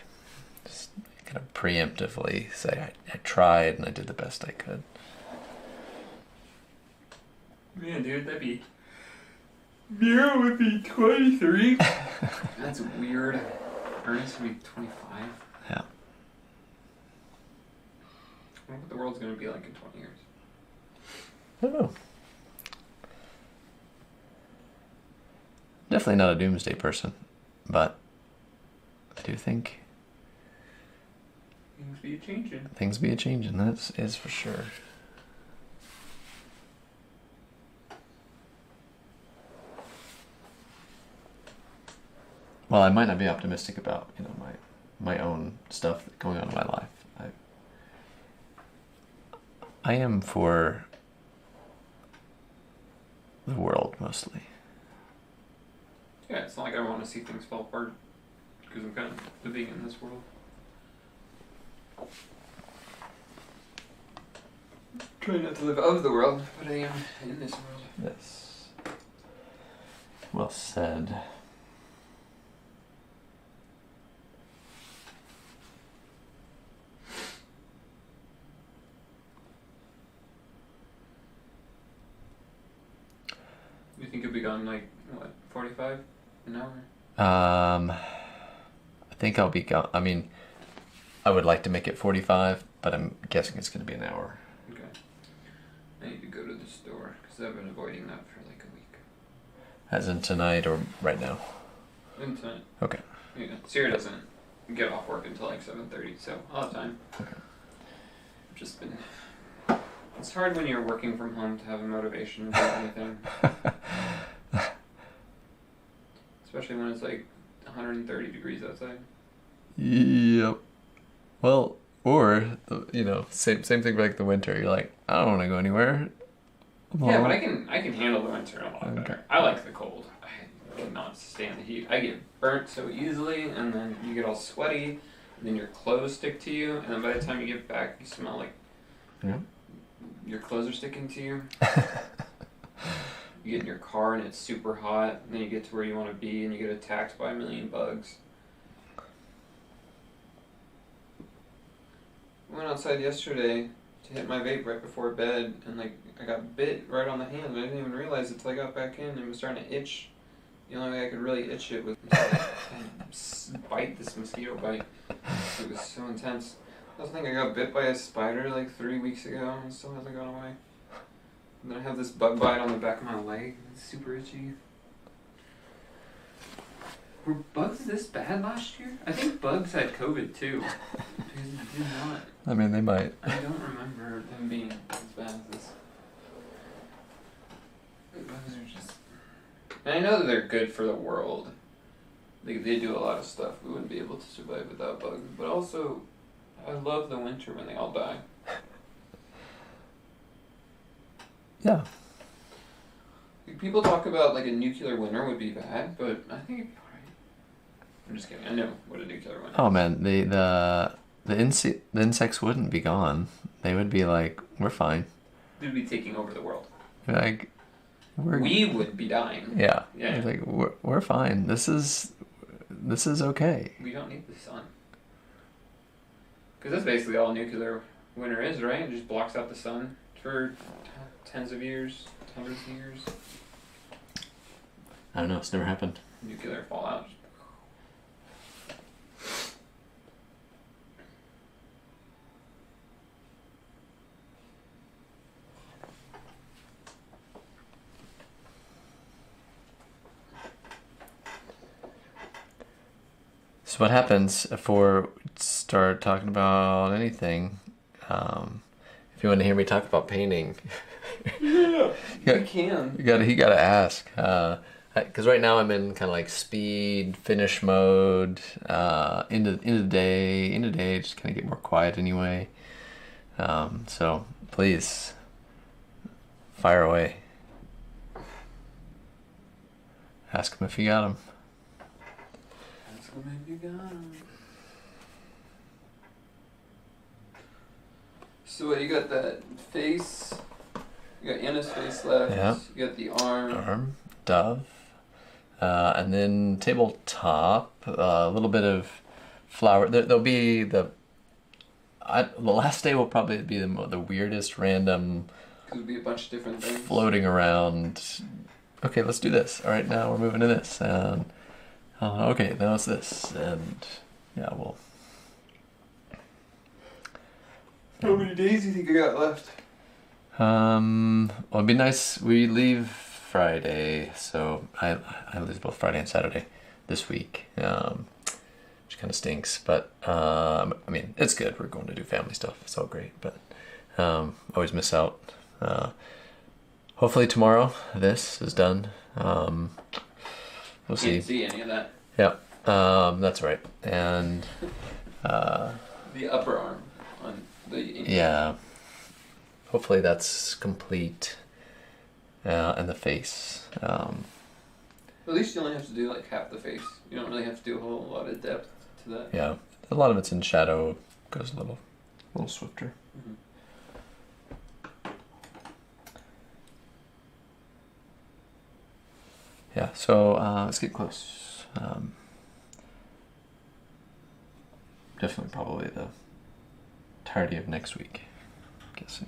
Just kind of preemptively say, I tried and I did the best I could. Man, dude, that'd be... Mira would be 23. That's weird. Ernest would be 25. Yeah. I wonder what the world's gonna be like in 20 years. I don't know. Definitely not a doomsday person, but I do think Things be changing. things be a changing. That is for sure. Well, I might not be optimistic about my own stuff going on in my life. I am for the world mostly. Yeah, it's not like I want to see things fall apart because I'm kind of living in this world. Try not to live of the world, but I am in this world. Yes. Well said. You think you'll be gone like, what, 45 an hour? I think I'll be gone. I mean, I would like to make it 45, but I'm guessing it's going to be an hour. Okay. I need to go to the store because I've been avoiding that for like a week. As in tonight or right now? And tonight. Okay. Yeah. Sierra doesn't get off work until like 7:30, so I'll have time. Okay. I've just been... It's hard when you're working from home to have a motivation to do anything. Especially when it's like 130 degrees outside. Yep. Well, or, you know, same thing like the winter. You're like, I don't want to go anywhere. Yeah, but I can handle the winter a lot Okay. better. I like the cold. I cannot stand the heat. I get burnt so easily, and then you get all sweaty, and then your clothes stick to you, and then by the time you get back, you smell like your clothes are sticking to you. You get in your car and it's super hot, and then you get to where you want to be, and you get attacked by a million bugs. I went outside yesterday to hit my vape right before bed, and like I got bit right on the hand, and I didn't even realize it till I got back in and it was starting to itch. The only way I could really itch it was to bite this mosquito bite. It was so intense. I was thinking I got bit by a spider like 3 weeks ago and it still hasn't gone away. And then I have this bug bite on the back of my leg. It's super itchy. Were bugs this bad last year? I think bugs had COVID too. Because it did not. I mean, they might. I don't remember them being as bad as this. The bugs are just... And I know that they're good for the world. They do a lot of stuff. We wouldn't be able to survive without bugs. But also, I love the winter when they all die. Yeah. Like, people talk about like a nuclear winter would be bad, but I think it'd be alright. I'm just kidding. I know what a nuclear winter is. Oh man, the insects wouldn't be gone. They would be like, we're fine. They'd be taking over the world. Like, We would be dying. Yeah. Yeah. It's like we're fine. This is okay. We don't need the sun. Because that's basically all nuclear winter is, right? It just blocks out the sun for tens of years, hundreds of years. I don't know. It's never happened. Nuclear fallout. So what happens if we start talking about anything? If you want to hear me talk about painting, Yeah, you can. he gotta ask. Because right now I'm in kind of like speed finish mode. Into the day, just kind of get more quiet anyway. So please, fire away. Ask him if you got him. That's what made you got 'em. So what, you got that face, you got Anna's face left, Yeah. You got the arm. Dove, and then tabletop, a little bit of flower. There'll be the last day will probably be the weirdest random Could be a bunch of different things. floating around. Okay, let's do this. All right, now we're moving to this, and okay, now it's this, and yeah, well. How many days do you think I got left? Well, it'd be nice. We leave Friday, so I lose both Friday and Saturday this week, which kind of stinks. But I mean, it's good. We're going to do family stuff. It's all great, but always miss out. Hopefully tomorrow this is done. We'll see. Can't see any of that. Yeah, that's right. And The upper arm on the yeah, hopefully that's complete. and the face. At least you only have to do like half the face. You don't really have to do a whole lot of depth to that. Yeah, a lot of it's in shadow. Goes a little swifter. Mm-hmm. Yeah, so let's get close. Definitely probably the entirety of next week, I'm guessing.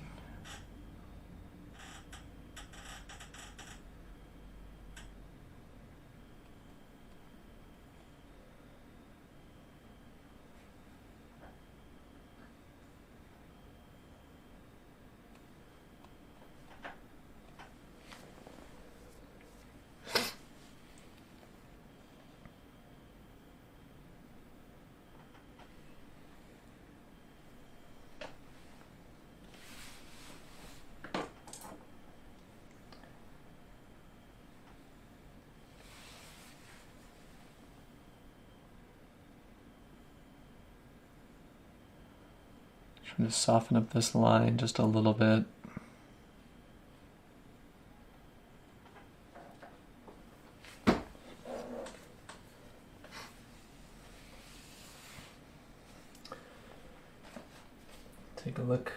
Trying to soften up this line just a little bit. Take a look.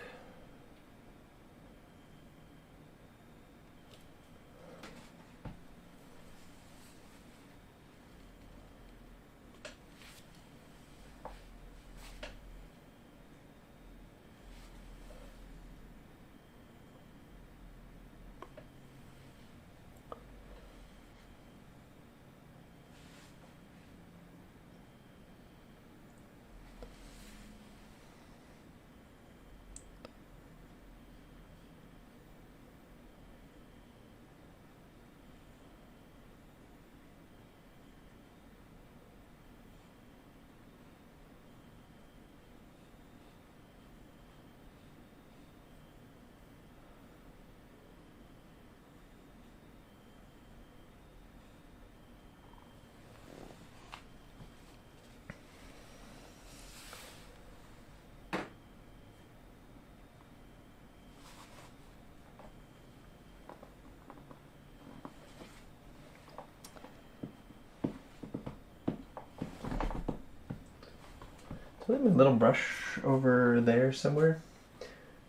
Do I have my little brush over there somewhere?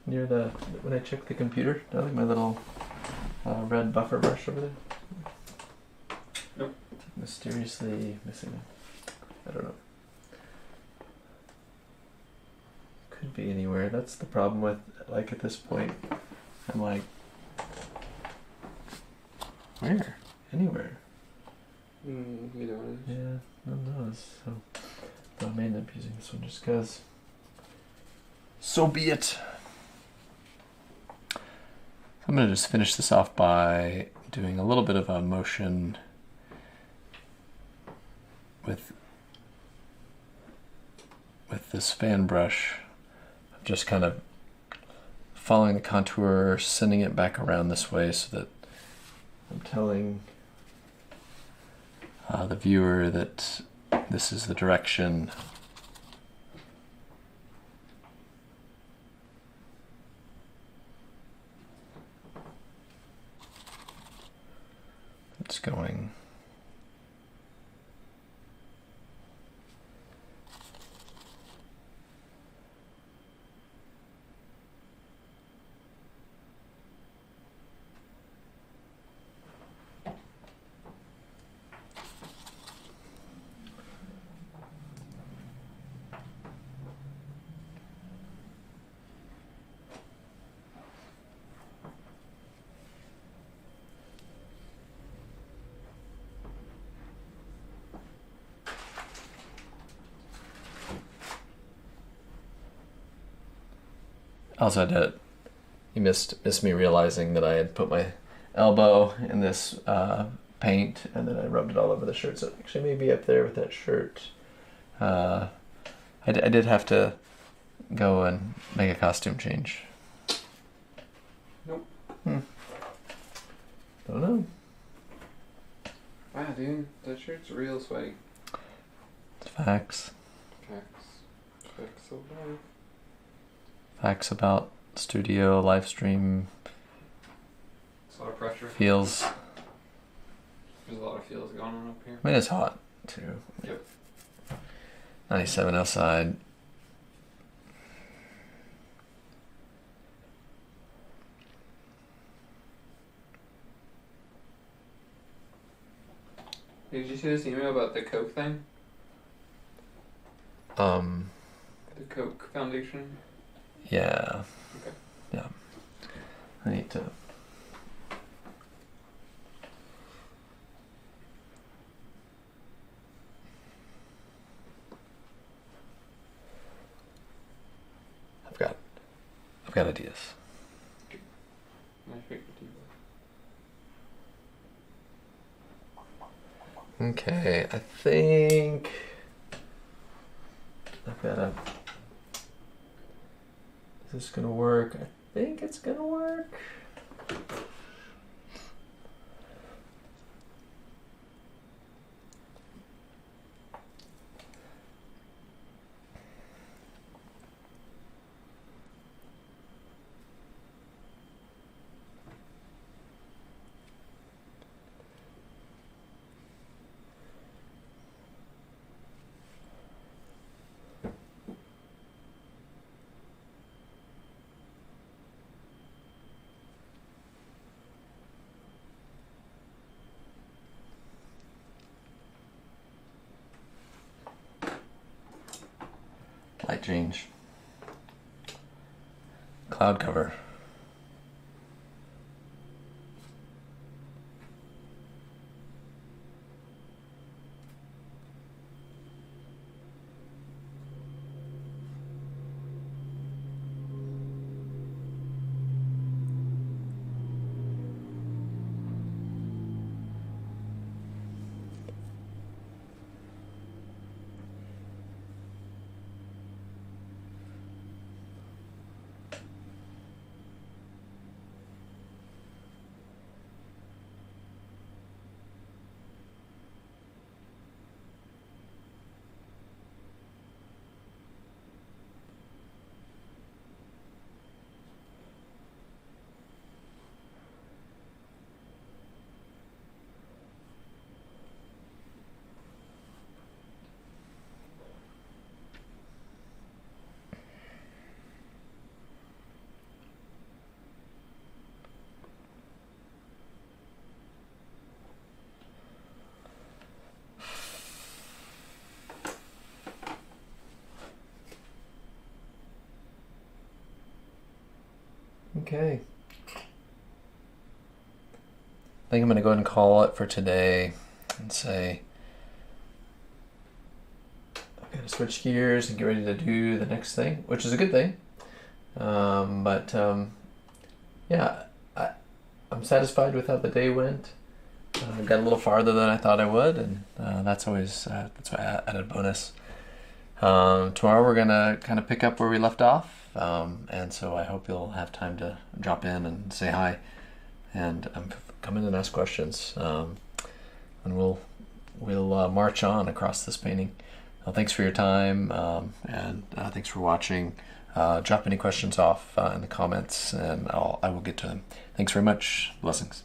Near the, when I check the computer? Do I have my little red buffer brush over there? Nope. Mysteriously missing. I don't know. Could be anywhere. That's the problem with, like, at this point, I'm like, where? Anywhere. Either one. Yeah, no one knows. So I may end up using this one just because. So be it. I'm going to just finish this off by doing a little bit of a motion with this fan brush. I'm just kind of following the contour, sending it back around this way so that I'm telling the viewer that this is the direction it's going. Also, you missed me realizing that I had put my elbow in this paint and then I rubbed it all over the shirt. So it actually may be up there with that shirt. I did have to go and make a costume change. Nope. Don't know. Wow, dude, that shirt's real swag. Facts. Facts of life. Facts about studio, live stream, It's a lot of pressure. Feels. There's a lot of feels going on up here. I mean, it's hot too. Yep. 97 outside. Did you see this email about the Coke thing? The Coke Foundation? Yeah. Okay. Yeah. I need to. I've got ideas. Nice paper too. Okay, I think I've got a. Is this gonna work? I think it's gonna work. Light change. Cloud cover. Okay. I think I'm going to go ahead and call it for today and say I've got to switch gears and get ready to do the next thing, which is a good thing. Yeah, I'm satisfied with how the day went. Got a little farther than I thought I would, and that's always that's why I added a bonus. Tomorrow we're gonna kind of pick up where we left off, and so I hope you'll have time to drop in and say hi, and come in and ask questions, and we'll march on across this painting. Thanks for your time, and thanks for watching. Drop any questions off in the comments, and I will get to them. Thanks very much. Blessings.